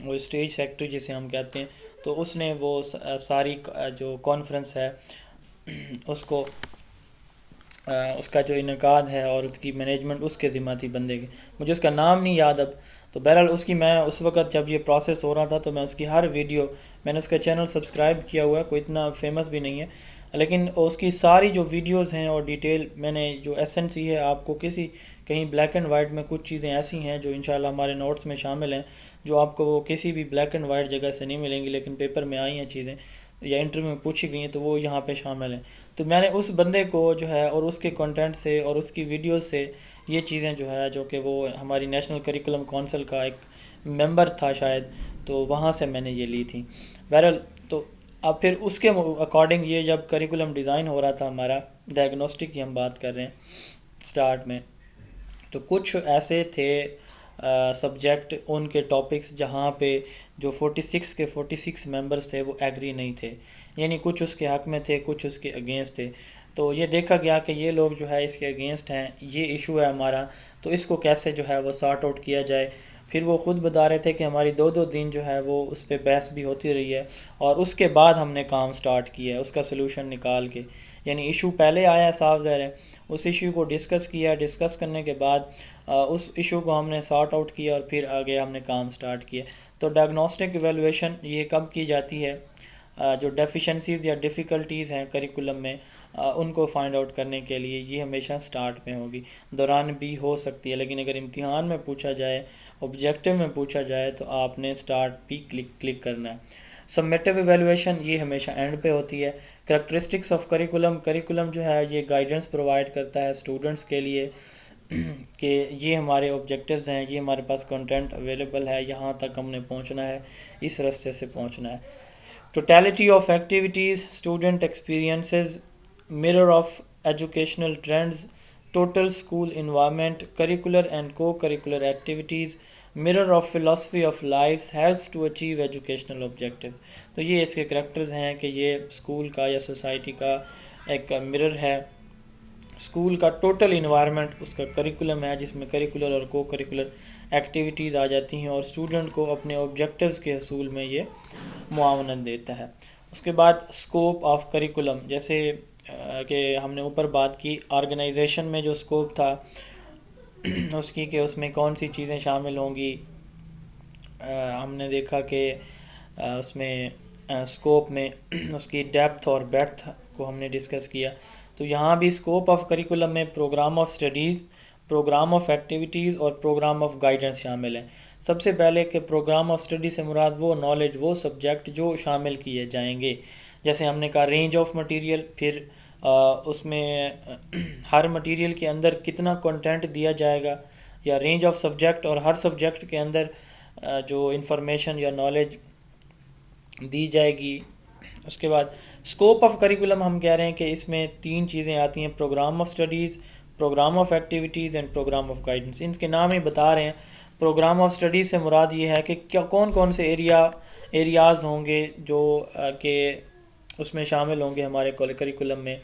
وہ اسٹیج سیکٹری جسے ہم کہتے ہیں. تو اس نے وہ ساری جو کانفرنس ہے اس کو اس کا جو انعقاد ہے اور اس کی مینجمنٹ اس کے ذمہ تھی بندے کی. مجھے اس کا نام نہیں یاد اب. تو بہرحال اس کی میں اس وقت جب یہ پروسیس ہو رہا تھا تو میں اس کی ہر ویڈیو، میں نے اس کا چینل سبسکرائب کیا ہوا ہے، کوئی اتنا فیمس بھی نہیں ہے، لیکن اس کی ساری جو ویڈیوز ہیں اور ڈیٹیل میں نے جو ایس این سی ہے، آپ کو کہیں بلیک اینڈ وائٹ میں کچھ چیزیں ایسی ہیں جو انشاءاللہ ہمارے نوٹس میں شامل ہیں، جو آپ کو وہ کسی بھی بلیک اینڈ وائٹ جگہ سے نہیں ملیں گی، لیکن پیپر میں آئی ہیں چیزیں یا انٹرویو میں پوچھی گئی ہیں تو وہ یہاں پہ شامل ہیں. تو میں نے اس بندے کو جو ہے اور اس کے کنٹینٹ سے اور اس کی ویڈیوز سے یہ چیزیں جو ہے، جو کہ وہ ہماری نیشنل کریکولم کونسل کا ایک ممبر تھا شاید، تو وہاں سے میں نے یہ لی تھی. بہرحال تو اب پھر اس کے اکارڈنگ یہ جب کریکولم ڈیزائن ہو رہا تھا ہمارا، ڈائگنوسٹک کی ہم بات کر رہے ہیں سٹارٹ میں، تو کچھ ایسے تھے سبجیکٹ، ان کے ٹاپکس جہاں پہ جو 46 کے 46 ممبرز تھے وہ ایگری نہیں تھے، یعنی کچھ اس کے حق میں تھے، کچھ اس کے اگینسٹ تھے. تو یہ دیکھا گیا کہ یہ لوگ جو ہے اس کے اگینسٹ ہیں، یہ ایشو ہے ہمارا، تو اس کو کیسے جو ہے وہ سارٹ آؤٹ کیا جائے. پھر وہ خود بتا رہے تھے کہ ہماری 2 دن جو ہے وہ اس پہ بحث بھی ہوتی رہی ہے، اور اس کے بعد ہم نے کام سٹارٹ کیا ہے اس کا سلوشن نکال کے. یعنی ایشو پہلے آیا ہے، صاف ظاہر ہے، اس ایشو کو ڈسکس کیا، ڈسکس کرنے کے بعد اس ایشو کو ہم نے سارٹ آؤٹ کیا اور پھر آگے ہم نے کام سٹارٹ کیا. تو ڈائگنوسٹک ایویلویشن یہ کب کی جاتی ہے؟ جو ڈیفیشنسیز یا ڈیفیکلٹیز ہیں کریکولم میں، ان کو فائنڈ آؤٹ کرنے کے لیے یہ ہمیشہ سٹارٹ میں ہوگی. دوران بھی ہو سکتی ہے، لیکن اگر امتحان میں پوچھا جائے، آبجیکٹیو میں پوچھا جائے، تو آپ نے سٹارٹ بھی کلک کرنا ہے. سمیٹیو ایویلویشن یہ ہمیشہ اینڈ پہ ہوتی ہے. کریکٹرسٹکس آف کریکولم جو ہے یہ گائیڈنس پرووائڈ کرتا ہے اسٹوڈنٹس کے لیے کہ یہ ہمارے آبجیکٹیوز ہیں، یہ ہمارے پاس کنٹینٹ اویلیبل ہے، یہاں تک ہم نے پہنچنا ہے، اس راستے سے پہنچنا ہے. Totality of activities, student experiences, mirror of educational trends, total school environment, curricular and co-curricular activities, mirror of philosophy of lives, helps to achieve educational objectives. تو یہ اس کے کریکٹرز ہیں کہ یہ اسکول کا یا سوسائٹی کا ایک مرر ہے. اسکول کا ٹوٹل انوائرمنٹ اس کا کریکولم ہے، جس میں کریکولر اور کو کریکولر ایکٹیویٹیز آ جاتی ہیں، اور اسٹوڈنٹ کو اپنے آبجیکٹیوز کے حصول میں یہ معاونت دیتا ہے. اس کے بعد اسکوپ آف کریکولم، جیسے کہ ہم نے اوپر بات کی آرگنائزیشن میں جو اسکوپ تھا اس کی، کہ اس میں کون سی چیزیں شامل ہوں گی. ہم نے دیکھا کہ اس میں اسکوپ میں اس کی ڈیپتھ اور بیڈتھ کو ہم نے ڈسکس کیا. تو یہاں بھی اسکوپ آف کریکولم میں program of studies, program of activities اور پروگرام آف گائیڈنس شامل ہیں. سب سے پہلے کہ پروگرام آف اسٹڈی سے مراد وہ نالج، وہ سبجیکٹ جو شامل کیے جائیں گے. جیسے ہم نے کہا رینج آف مٹیریل، پھر اس میں ہر مٹیریل کے اندر کتنا کنٹینٹ دیا جائے گا، یا رینج آف سبجیکٹ، اور ہر سبجیکٹ کے اندر جو انفارمیشن یا نالج دی جائے گی. اس کے بعد اسکوپ آف کریکولم ہم کہہ رہے ہیں کہ اس میں 3 چیزیں آتی ہیں: program of studies, program of activities and program of guidance. ان کے نام ہی بتا رہے ہیں. پروگرام آف اسٹڈیز سے مراد یہ ہے کہ کون سے ایریاز ہوں گے جو کہ اس میں شامل ہوں گے ہمارے کریکولم میں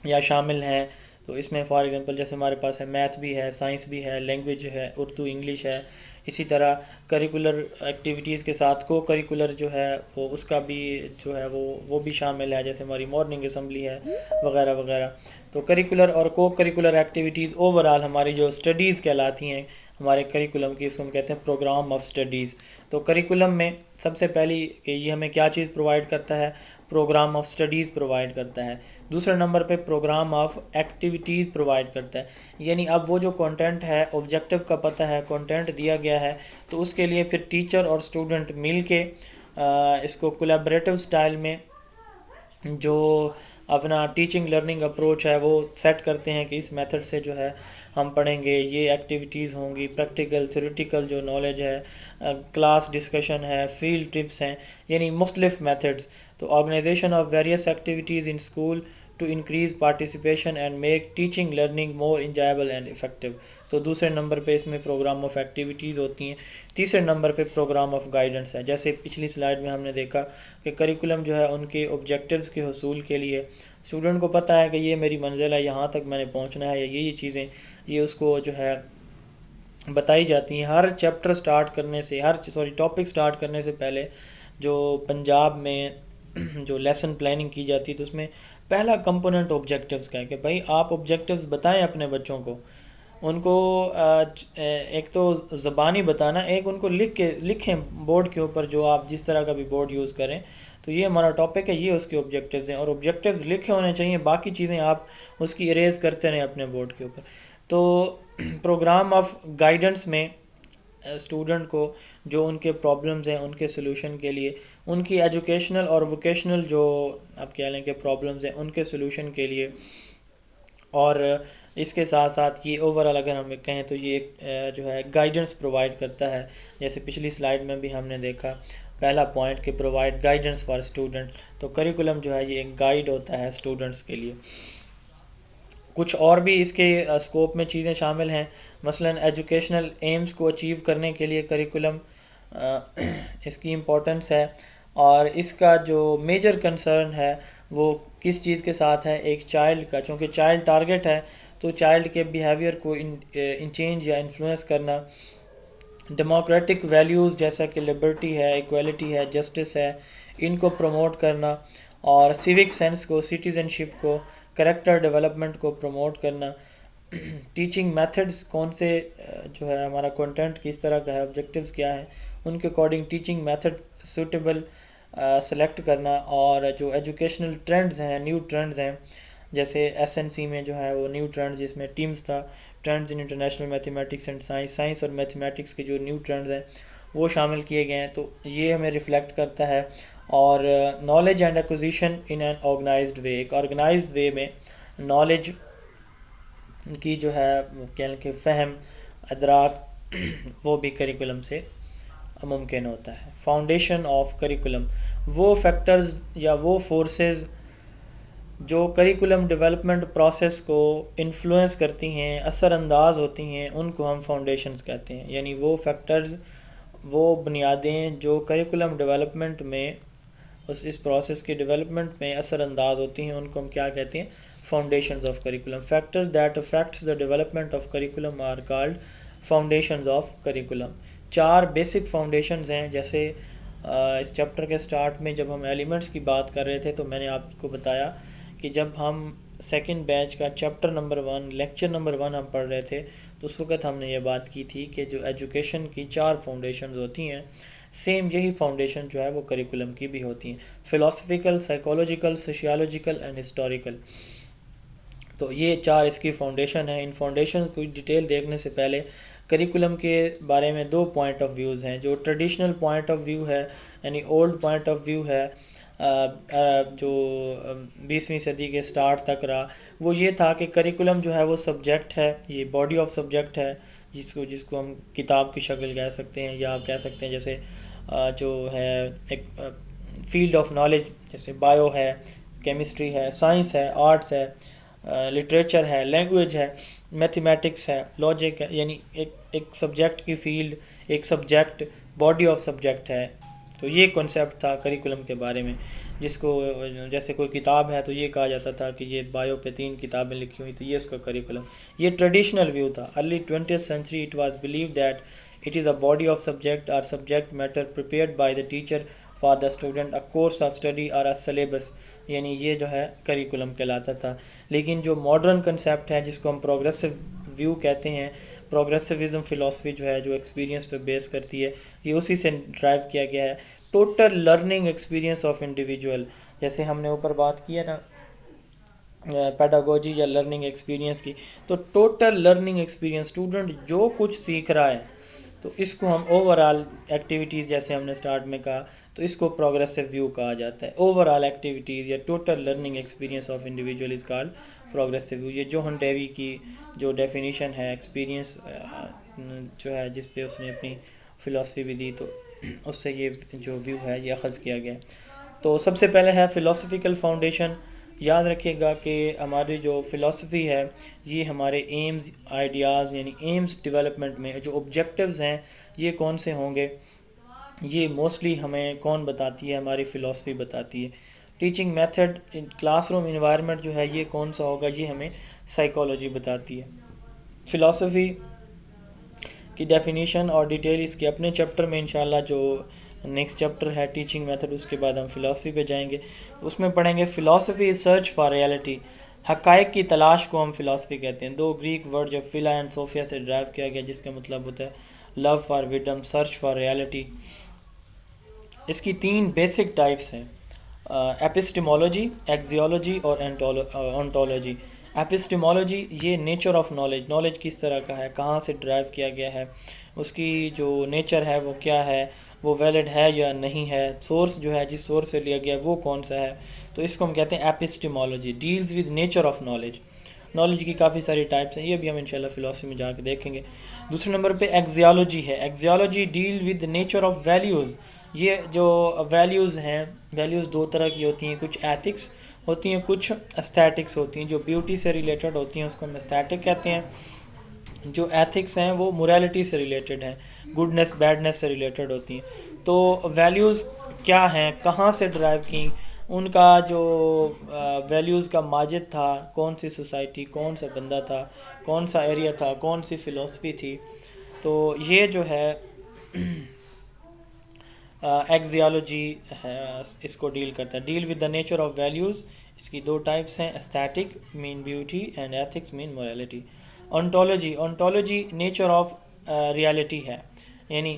یا شامل ہیں. تو اس میں فار ایگزامپل جیسے ہمارے پاس ہے میتھ بھی ہے، سائنس بھی ہے، لینگویج ہے، اردو انگلش ہے. اسی طرح کریکولر ایکٹیویٹیز کے ساتھ کو کریکولر جو ہے وہ اس کا بھی جو ہے وہ بھی شامل ہے، جیسے ہماری مارننگ اسمبلی ہے وغیرہ وغیرہ. تو کریکولر اور کو کریکولر ایکٹیویٹیز اوور آل ہماری جو اسٹڈیز کہلاتی ہیں، ہمارے کریکولم کی، اس کو ہم کہتے ہیں پروگرام آف اسٹڈیز. تو کریکولم میں سب سے پہلی کہ یہ ہمیں کیا چیز پرووائڈ کرتا ہے، پروگرام آف اسٹڈیز پرووائڈ کرتا ہے. دوسرے نمبر پہ پروگرام آف ایکٹیویٹیز پرووائڈ کرتا ہے. یعنی اب وہ جو کانٹینٹ ہے، آبجیکٹیو کا پتہ ہے، کانٹینٹ دیا گیا ہے، تو اس کے لیے پھر ٹیچر اور اسٹوڈنٹ مل کے اس کو کولیبریٹو سٹائل میں جو اپنا ٹیچنگ لرننگ اپروچ ہے وہ سیٹ کرتے ہیں کہ اس میتھڈ سے جو ہے ہم پڑھیں گے، یہ ایکٹیویٹیز ہوں گی، پریکٹیکل تھیوریٹیکل جو نالج ہے، کلاس ڈسکشن ہے، فیلڈ ٹرپس ہیں، یعنی مختلف میتھڈز. تو organization of various activities in school to increase participation and make teaching learning more enjoyable and effective. تو دوسرے نمبر پہ اس میں پروگرام آف ایکٹیویٹیز ہوتی ہیں. تیسرے نمبر پہ پروگرام آف گائیڈنس ہے. جیسے پچھلی سلائیڈ میں ہم نے دیکھا کہ کریکولم جو ہے ان کے آبجیکٹیوز کے حصول کے لیے اسٹوڈنٹ کو پتہ ہے کہ یہ میری منزل ہے، یہاں تک میں نے پہنچنا ہے، یا یہ چیزیں یہ اس کو جو ہے بتائی جاتی ہیں. ہر چیپٹر سٹارٹ کرنے سے ٹاپک سٹارٹ کرنے سے پہلے جو پنجاب میں جو لیسن پلاننگ کی جاتی ہے تو اس میں پہلا کمپوننٹ آبجیکٹیوز کا ہے کہ بھائی آپ آبجیکٹیوز بتائیں اپنے بچوں کو. ان کو ایک تو زبانی بتانا، ایک ان کو لکھیں بورڈ کے اوپر، جو آپ جس طرح کا بھی بورڈ یوز کریں. تو یہ ہمارا ٹاپک ہے، یہ اس کے آبجیکٹیوز ہیں، اور آبجیکٹیوز لکھے ہونے چاہیے، باقی چیزیں آپ اس کی اریز کرتے رہیں اپنے بورڈ کے اوپر. تو پروگرام آف گائیڈنس میں اسٹوڈنٹ کو جو ان کے پرابلمز ہیں ان کے سلوشن کے لیے، ان کی ایجوکیشنل اور ووکیشنل جو آپ کہہ لیں کہ پرابلمز ہیں ان کے سلوشن کے لیے، اور اس کے ساتھ ساتھ یہ اوورال اگر ہم کہیں تو یہ ایک جو ہے گائیڈنس پرووائڈ کرتا ہے. جیسے پچھلی سلائیڈ میں بھی ہم نے دیکھا پہلا پوائنٹ کہ پرووائڈ گائیڈنس فار اسٹوڈنٹ. تو کریکولم جو ہے یہ ایک گائیڈ ہوتا ہے اسٹوڈنٹس کے لیے. کچھ اور بھی اس کے اسکوپ میں چیزیں شامل ہیں، مثلا ایجوکیشنل ایمز کو اچیو کرنے کے لیے کریکولم اس کی امپورٹنس ہے، اور اس کا جو میجر کنسرن ہے وہ کس چیز کے ساتھ ہے، ایک چائلڈ کا. چونکہ چائلڈ ٹارگٹ ہے تو چائلڈ کے بیہیویئر کو چینج یا انفلوئنس کرنا، ڈیموکریٹک ویلیوز جیسا کہ لبرٹی ہے، ایکویلٹی ہے، جسٹس ہے، ان کو پروموٹ کرنا، اور سیوک سینس کو، سٹیزن شپ کو، کریکٹر ڈیولپمنٹ کو پروموٹ کرنا. ٹیچنگ میتھڈز کون سے جو ہے ہمارا کنٹینٹ کس طرح کا ہے، آبجیکٹیوز کیا ہے، ان کے according teaching method suitable select کرنا. اور جو ایجوکیشنل ٹرینڈز ہیں، نیو ٹرینڈز ہیں، جیسے ایس این سی میں جو ہے وہ نیو ٹرینڈز جس میں ٹیمز تھا، trends in international mathematics and science اور میتھمیٹکس کے جو نیو ٹرینڈز ہیں وہ شامل کیے گئے ہیں. تو یہ ہمیں ریفلیکٹ کرتا ہے. اور knowledge and acquisition in an organized way, ایک آرگنائزڈ وے میں نالج کی جو ہے کہ فہم، ادراک، وہ بھی کریکولم سے ممکن ہوتا ہے. فاؤنڈیشن آف کریکولم، وہ فیکٹرز یا وہ فورسز جو کریکولم ڈیولپمنٹ پروسیس کو انفلوئنس کرتی ہیں، اثر انداز ہوتی ہیں، ان کو ہم فاؤنڈیشنز کہتے ہیں. یعنی وہ فیکٹرز، وہ بنیادیں جو کریکولم ڈیولپمنٹ میں اس پروسیس کے ڈیولپمنٹ میں اثر انداز ہوتی ہیں، ان کو ہم کیا کہتے ہیں، foundations of curriculum. Factor that affects the development of curriculum are called foundations of curriculum. 4 basic foundations ہیں. جیسے اس چیپٹر کے سٹارٹ میں جب ہم ایلیمنٹس کی بات کر رہے تھے تو میں نے آپ کو بتایا کہ جب ہم سیکنڈ بیچ کا چیپٹر نمبر 1 لیکچر نمبر 1 ہم پڑھ رہے تھے تو اس وقت ہم نے یہ بات کی تھی کہ جو ایجوکیشن کی 4 فاؤنڈیشنز ہوتی ہیں، سیم یہی فاؤنڈیشن جو ہے وہ کریکولم کی بھی ہوتی ہیں، فلاسفیکل، سائیکولوجیکل، سوشیالوجیکل اینڈ ہسٹوریکل. تو یہ 4 اس کی فاؤنڈیشن ہیں. ان فاؤنڈیشنز کو ڈیٹیل دیکھنے سے پہلے کریکولم کے بارے میں 2 پوائنٹ آف ویوز ہیں. جو ٹریڈیشنل پوائنٹ آف ویو ہے، یعنی اولڈ پوائنٹ آف ویو ہے جو 20ویں صدی کے سٹارٹ تک رہا، وہ یہ تھا کہ کریکولم جو ہے وہ سبجیکٹ ہے، یہ باڈی آف سبجیکٹ ہے جس کو ہم کتاب کی شکل کہہ سکتے ہیں، یا آپ کہہ سکتے ہیں جیسے جو ہے ایک فیلڈ آف نالج، جیسے بایو ہے، کیمسٹری ہے، سائنس ہے، آرٹس ہے، لٹریچر ہے، لینگویج ہے، میتھمیٹکس ہے، لاجک ہے. یعنی ایک سبجیکٹ کی فیلڈ، ایک سبجیکٹ، باڈی آف سبجیکٹ ہے. تو یہ کنسیپٹ تھا کریکولم کے بارے میں، جس کو جیسے کوئی کتاب ہے تو یہ کہا جاتا تھا کہ یہ بایو پہ 3 کتابیں لکھی ہوئی تو یہ اس کا کریکولم. یہ ٹریڈیشنل ویو تھا. Early 20th century it was believed that it is a body of subject or subject matter prepared by the teacher for the student, a course of study or a syllabus. یعنی یہ جو ہے curriculum کہلاتا تھا. لیکن جو modern concept ہے جس کو ہم پروگریسو ویو کہتے ہیں، پروگریسوزم فلاسفی جو ہے جو ایکسپیرینس پہ بیس کرتی ہے، یہ اسی سے ڈرائیو کیا گیا ہے. Total learning experience of individual, جیسے ہم نے اوپر بات کی ہے نا پیڈاگوجی یا لرننگ ایکسپیرینس کی، تو ٹوٹل لرننگ ایکسپیرینس اسٹوڈنٹ جو کچھ سیکھ رہا ہے تو اس کو ہم اوور آل ایکٹیویٹیز، جیسے ہم نے اسٹارٹ میں کہا، تو اس کو پروگریسو ویو کہا جاتا ہے. اوور آل ایکٹیویٹیز یا total learning experience of individual is called progressive view. یہ جوہن ڈیوی کی جو ڈیفینیشن ہے ایکسپیرینس جو ہے جس پہ اس نے اپنی فلاسفی بھی دی، تو اس سے یہ جو ویو ہے یہ اخذ کیا گیا. تو سب سے پہلے ہے فلاسفیکل فاؤنڈیشن. یاد رکھیے گا کہ ہماری جو فلاسفی ہے یہ ہمارے ایمز، آئیڈیاز یعنی ایمز ڈیولپمنٹ میں جو آبجیکٹیوز ہیں یہ کون سے ہوں گے، یہ موسٹلی ہمیں کون بتاتی ہے، ہماری فلاسفی بتاتی ہے. Teaching method, class room environment جو ہے یہ کون سا ہوگا، یہ ہمیں سائیکالوجی بتاتی ہے. فلاسفی کی ڈیفینیشن اور ڈیٹیل اس کے اپنے چیپٹر میں انشاءاللہ جو نیکسٹ چیپٹر ہے ٹیچنگ میتھڈ، اس کے بعد ہم فلاسفی پہ جائیں گے. اس میں پڑھیں گے philosophy is search for reality, حقائق کی تلاش کو ہم فلاسفی کہتے ہیں. 2 گریک ورڈ جو فلا اینڈ صوفیا سے ڈرائیو کیا گیا، جس کا مطلب ہوتا ہے love for wisdom, search for reality. اس کی 3 بیسک ٹائپس ہیں، ایپسٹیمولوجی، ایکزیولوجی اور انٹولوجی. ایپسٹیمولوجی یہ نیچر آف نالج، نالج کس طرح کا ہے، کہاں سے ڈرائیو کیا گیا ہے، اس کی جو نیچر ہے وہ کیا ہے، وہ ویلڈ ہے یا نہیں ہے، سورس جو ہے جس سورس سے لیا گیا وہ کون سا ہے، تو اس کو ہم کہتے ہیں epistemology. Deals with nature of knowledge. Knowledge کی کافی ساری ٹائپس ہیں، یہ بھی ہم انشاءاللہ فلاسفی میں جا کے دیکھیں گے. دوسرے نمبر پہ ایکزیالوجی ہے. Axiology deal with nature of values. یہ جو ویلیوز ہیں، ویلیوز 2 طرح کی ہوتی ہیں، کچھ ایتھکس ہوتی ہیں، کچھ استھیٹکس ہوتی ہیں. جو بیوٹی سے ریلیٹڈ ہوتی ہیں اس کو ہم استھیٹک کہتے ہیں. جو ایتھکس ہیں وہ موریلٹی سے ریلیٹڈ ہیں، گڈنس بیڈنس سے ریلیٹڈ ہوتی ہیں. تو ویلیوز کیا ہیں، کہاں سے ڈرائیو کی، ان کا جو ویلیوز کا ماجد تھا، کون سی سوسائٹی، کون سا بندہ تھا، کون سا ایریا تھا، کون سی فلاسفی تھی، تو یہ جو ہے ایکزیالوجی اس کو ڈیل کرتا ہے. Deal with the nature of values. اس کی 2 ٹائپس ہیں، aesthetic mean beauty and ethics mean morality. Ontology, ontology nature of reality ہے، یعنی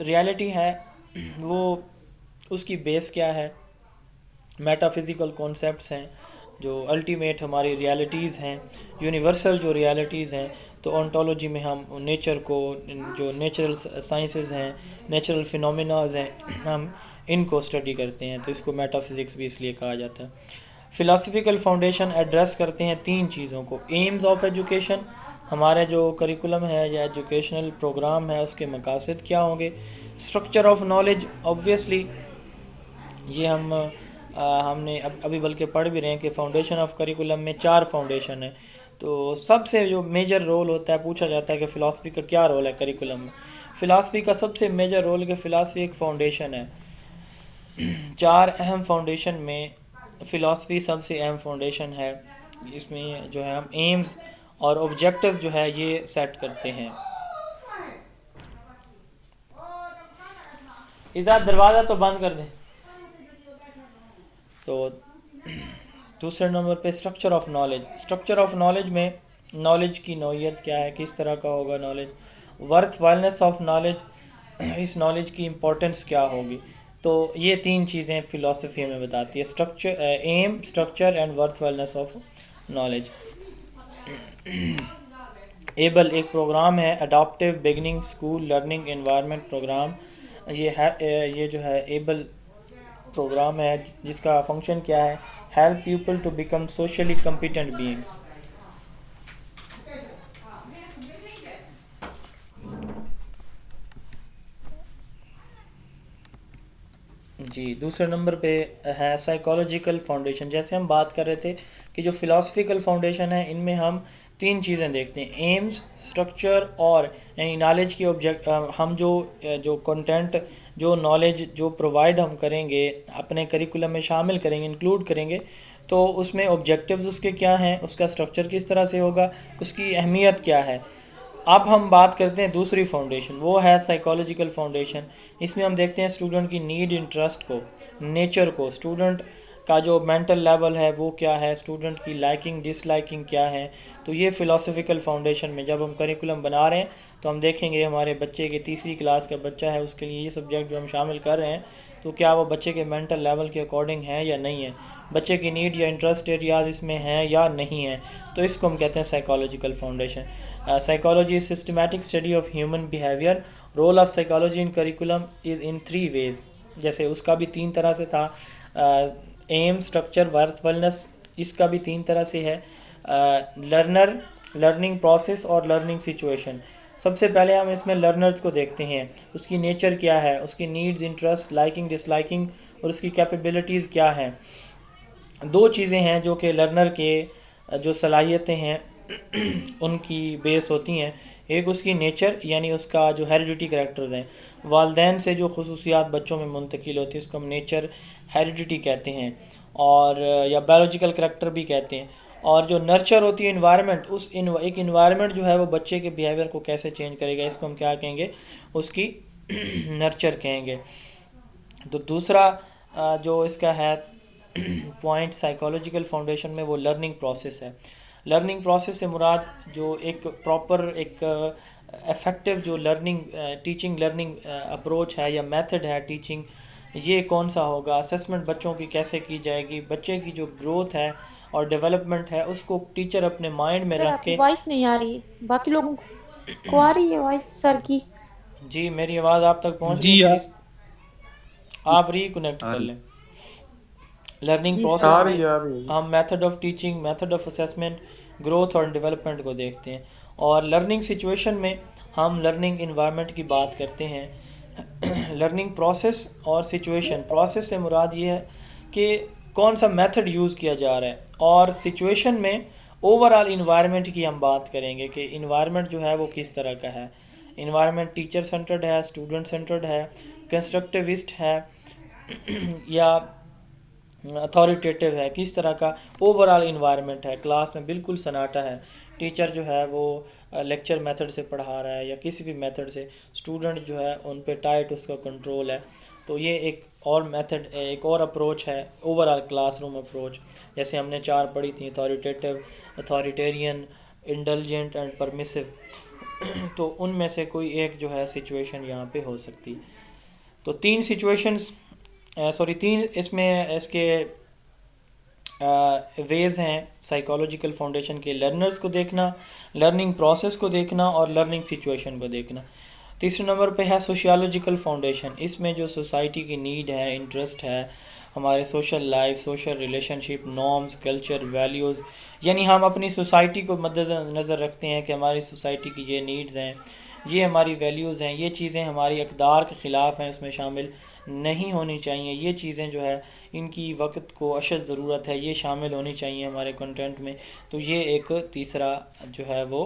ریالٹی ہے وہ اس کی بیس کیا ہے، میٹا فزیکل کانسیپٹس ہیں جو الٹیمیٹ ہماری ریالٹیز ہیں، یونیورسل جو ریالٹیز ہیں. تو انٹولوجی میں ہم نیچر کو، جو نیچرل سائنسز ہیں، نیچرل فینومیناز ہیں، ہم ان کو اسٹڈی کرتے ہیں، تو اس کو میٹا فزکس بھی اس لیے کہا جاتا ہے. فلاسفیکل فاؤنڈیشن ایڈریس کرتے ہیں 3 چیزوں کو. ایمز آف ایجوکیشن، ہمارے جو کریکولم ہے یا ایجوکیشنل پروگرام ہے اس کے مقاصد کیا ہوں گے. اسٹرکچر آف نالج، آبویسلی یہ ہم نے ابھی بلکہ پڑھ بھی رہے ہیں کہ فاؤنڈیشن آف کریکولم میں 4 فاؤنڈیشن ہیں. تو سب سے جو میجر رول ہوتا ہے، پوچھا جاتا ہے کہ فلاسفی کا کیا رول ہے کریکولم میں. فلاسفی کا سب سے میجر رول ہے کہ فلاسفی ایک فاؤنڈیشن ہے. 4 اہم فاؤنڈیشن میں فلاسفی سب سے اہم فاؤنڈیشن ہے. اس میں جو ہے ہم ایمز اور آبجیکٹیوز جو ہے یہ سیٹ کرتے ہیں. ازاد دروازہ تو بند کر دیں. تو دوسرے نمبر پہ structure of knowledge. Structure of knowledge میں نالج کی نوعیت کیا ہے، کس طرح کا ہوگا knowledge. Worthwhileness of knowledge, اس نالج کی امپورٹنس کیا ہوگی. تو یہ 3 چیزیں فلاسفی ہمیں بتاتی ہے، structure, um, structure and worthwhileness of knowledge. Able ایک پروگرام ہے، adaptive beginning school learning environment program. یہ جو ہے ایبل پروگرام ہے جس کا فنکشن کیا ہے، help people to become socially competent beings. جی دوسرے نمبر پہ ہے سائیکالوجیکل فاؤنڈیشن. جیسے ہم بات کر رہے تھے کہ جو فلاسفیکل فاؤنڈیشن ہے ان میں ہم 3 چیزیں دیکھتے ہیں، ایمز، اسٹرکچر اور یعنی نالج کی ہم جو کنٹینٹ، جو نالج جو پرووائڈ ہم کریں گے اپنے کریکولم میں شامل کریں گے، انکلوڈ کریں گے، تو اس میں آبجیکٹیوز اس کے کیا ہیں، اس کا اسٹرکچر کس طرح سے ہوگا، اس کی اہمیت کیا ہے. اب ہم بات کرتے ہیں دوسری فاؤنڈیشن، وہ ہے سائیکالوجیکل فاؤنڈیشن. اس میں ہم دیکھتے ہیں اسٹوڈنٹ کی نیڈ، انٹرسٹ کو، نیچر کو. اسٹوڈنٹ کا جو مینٹل لیول ہے وہ کیا ہے، اسٹوڈنٹ کی لائکنگ ڈس لائکنگ کیا ہے. تو یہ فلاسفیکل فاؤنڈیشن میں جب ہم کریکولم بنا رہے ہیں تو ہم دیکھیں گے ہمارے بچے کے تیسری کلاس کا بچہ ہے، اس کے لیے یہ سبجیکٹ جو ہم شامل کر رہے ہیں تو کیا وہ بچے کے مینٹل لیول کے اکارڈنگ ہے یا نہیں ہے، بچے کی نیڈ یا انٹرسٹ ایریاز اس میں ہیں یا نہیں ہیں. تو اس کو ہم کہتے ہیں psychological foundation. Psychology is systematic study of human behaviour. Role of psychology in curriculum is in 3 ways. جیسے اس کا بھی 3 طرح سے تھا، ایم، اسٹرکچر، ورتھفلنس. اس کا بھی 3 طرح سے ہے، لرنر، لرننگ پروسیس اور لرننگ سچویشن. سب سے پہلے ہم اس میں لرنرز کو دیکھتے ہیں، اس کی نیچر کیا ہے، اس کی نیڈز، انٹرسٹ، لائکنگ ڈس لائکنگ اور اس کی کیپیبلٹیز کیا ہیں. 2 چیزیں ہیں جو کہ لرنر کے جو صلاحیتیں ہیں ان کی بیس ہوتی ہیں. ایک اس کی نیچر یعنی اس کا جو ہیریڈیٹی کریکٹرز ہیں، والدین سے جو خصوصیات بچوں میں منتقل ہوتی ہیں اس کو ہم نیچر، ہیریڈیٹی کہتے ہیں، اور یا بایولوجیکل کریکٹر بھی کہتے ہیں. اور جو نرچر ہوتی ہے انوائرمنٹ، ایک انوائرمنٹ جو ہے وہ بچے کے بیہیویئر کو کیسے چینج کرے گا، اس کو ہم کیا کہیں گے، اس کی نرچر کہیں گے. تو دوسرا جو اس کا ہے پوائنٹ سائیکالوجیکل فاؤنڈیشن میں وہ لرننگ پروسیس ہے. لرننگ پروسیس سے مراد جو ایک پراپر ایک افیکٹو جو لرننگ ٹیچنگ لرننگ اپروچ ہے یا میتھڈ ہے ٹیچنگ، یہ کون سا ہوگا، اسسمنٹ بچوں کی کیسے کی جائے گی، بچے کی جو گروتھ ہے اور ڈیولپمنٹ ہے اس کو ٹیچر اپنے مائنڈ میں سر رکھ آپ کی کے. وائس نہیں آ رہی، باقی لوگوں کو آ رہی ہے وائس سر کی. جی میری آواز آپ تک پہنچ رہی جی ہے پلیز؟ آپ ریکنیکٹ کر لیں. لرننگ جی پروسیس آ میں رہی ہے ہم method of teaching, method of assessment, growth اور ڈیولپمنٹ کو دیکھتے ہیں. اور لرننگ سچویشن میں ہم لرننگ انوائرمنٹ کی بات کرتے ہیں. لرننگ پروسیس اور سچویشن، پروسیس سے مراد یہ ہے کہ کون سا میتھڈ یوز کیا جا رہا ہے، اور سچویشن میں اوور آل انوائرمنٹ کی ہم بات کریں گے کہ انوائرمنٹ جو ہے وہ کس طرح کا ہے. انوائرمنٹ ٹیچر سینٹرڈ ہے، اسٹوڈنٹ سینٹرڈ ہے، کنسٹرکٹیوسٹ ہے یا اتھارٹیٹیو ہے، کس طرح کا اوور آل انوائرمنٹ ہے. کلاس میں بالکل سناٹا ہے، ٹیچر جو ہے وہ لیکچر میتھڈ سے پڑھا رہا ہے یا کسی بھی میتھڈ سے، اسٹوڈنٹ جو ہے ان پہ ٹائٹ اس کا کنٹرول ہے. تو یہ ایک اور میتھڈ، ایک اور اپروچ ہے over all class room approach. جیسے ہم نے 4 پڑھی تھیں، authoritative, authoritarian, indulgent and permissive. تو ان میں سے کوئی ایک جو ہے سچویشن یہاں پہ ہو سکتی. تو 3 سچویشنز 3 اس میں اس کے ویز ہیں سائیکالوجیکل فاؤنڈیشن کے: لرنرز کو دیکھنا، لرننگ پروسیس کو دیکھنا اور لرننگ سچویشن کو دیکھنا. تیسرے نمبر پہ ہے سوشیالوجیکل فاؤنڈیشن. اس میں جو سوسائٹی کی نیڈ ہے، انٹرسٹ ہے، ہمارے سوشل لائف، سوشل ریلیشن شپ، نارمز، کلچر، ویلیوز، یعنی ہم اپنی سوسائٹی کو مد نظر رکھتے ہیں کہ ہماری سوسائٹی کی یہ نیڈز ہیں، یہ ہماری ویلیوز ہیں، یہ چیزیں ہماری اقدار کے خلاف ہیں، اس میں شامل نہیں ہونی چاہیے. یہ چیزیں جو ہے ان کی وقت کو اشد ضرورت ہے، یہ شامل ہونی چاہیے ہمارے کنٹینٹ میں. تو یہ ایک تیسرا جو ہے وہ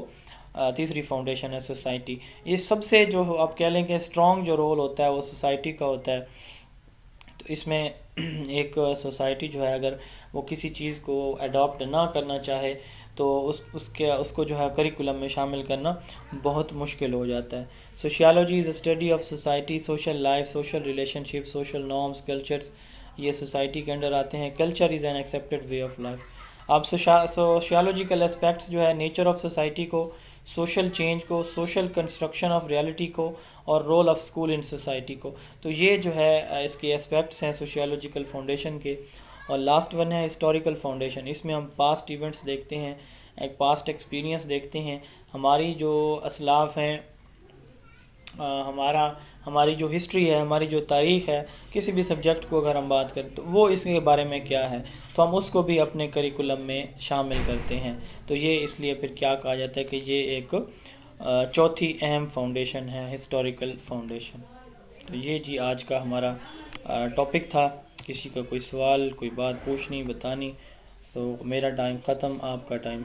تیسری فاؤنڈیشن ہے سوسائٹی. یہ سب سے جو آپ کہہ لیں کہ اسٹرانگ جو رول ہوتا ہے وہ سوسائٹی کا ہوتا ہے. تو اس میں ایک سوسائٹی جو ہے اگر وہ کسی چیز کو اڈاپٹ نہ کرنا چاہے تو اس کو جو ہے کریکولم میں شامل کرنا بہت مشکل ہو جاتا ہے. Sociology is a study of society, social life, social relationship, social norms, cultures, یہ سوسائٹی کے انڈر آتے ہیں. Culture is an accepted way of life. اب سوشیالوجیکل اسپیکٹس جو ہے نیچر آف سوسائٹی کو، سوشل چینج کو، سوشل کنسٹرکشن آف ریالٹی کو اور role of school in society کو. تو یہ جو ہے اس کے اسپیکٹس ہیں سوشیالوجیکل فاؤنڈیشن کے. اور لاسٹ ون ہے ہسٹوریکل فاؤنڈیشن. اس میں ہم پاسٹ ایونٹس دیکھتے ہیں، ایک پاسٹ ایکسپیرینس دیکھتے ہیں. ہماری جو اسلاف ہیں، ہماری جو ہسٹری ہے، ہماری جو تاریخ ہے، کسی بھی سبجیکٹ کو اگر ہم بات کریں تو وہ اس کے بارے میں کیا ہے، تو ہم اس کو بھی اپنے کریکولم میں شامل کرتے ہیں. تو یہ اس لیے پھر کیا کہا جاتا ہے کہ یہ ایک چوتھی اہم فاؤنڈیشن ہے، ہسٹوریکل فاؤنڈیشن. تو یہ جی آج کا ہمارا ٹاپک تھا. کسی کا کوئی سوال، کوئی بات پوچھنی، بتانی، تو میرا ٹائم ختم، آپ کا ٹائم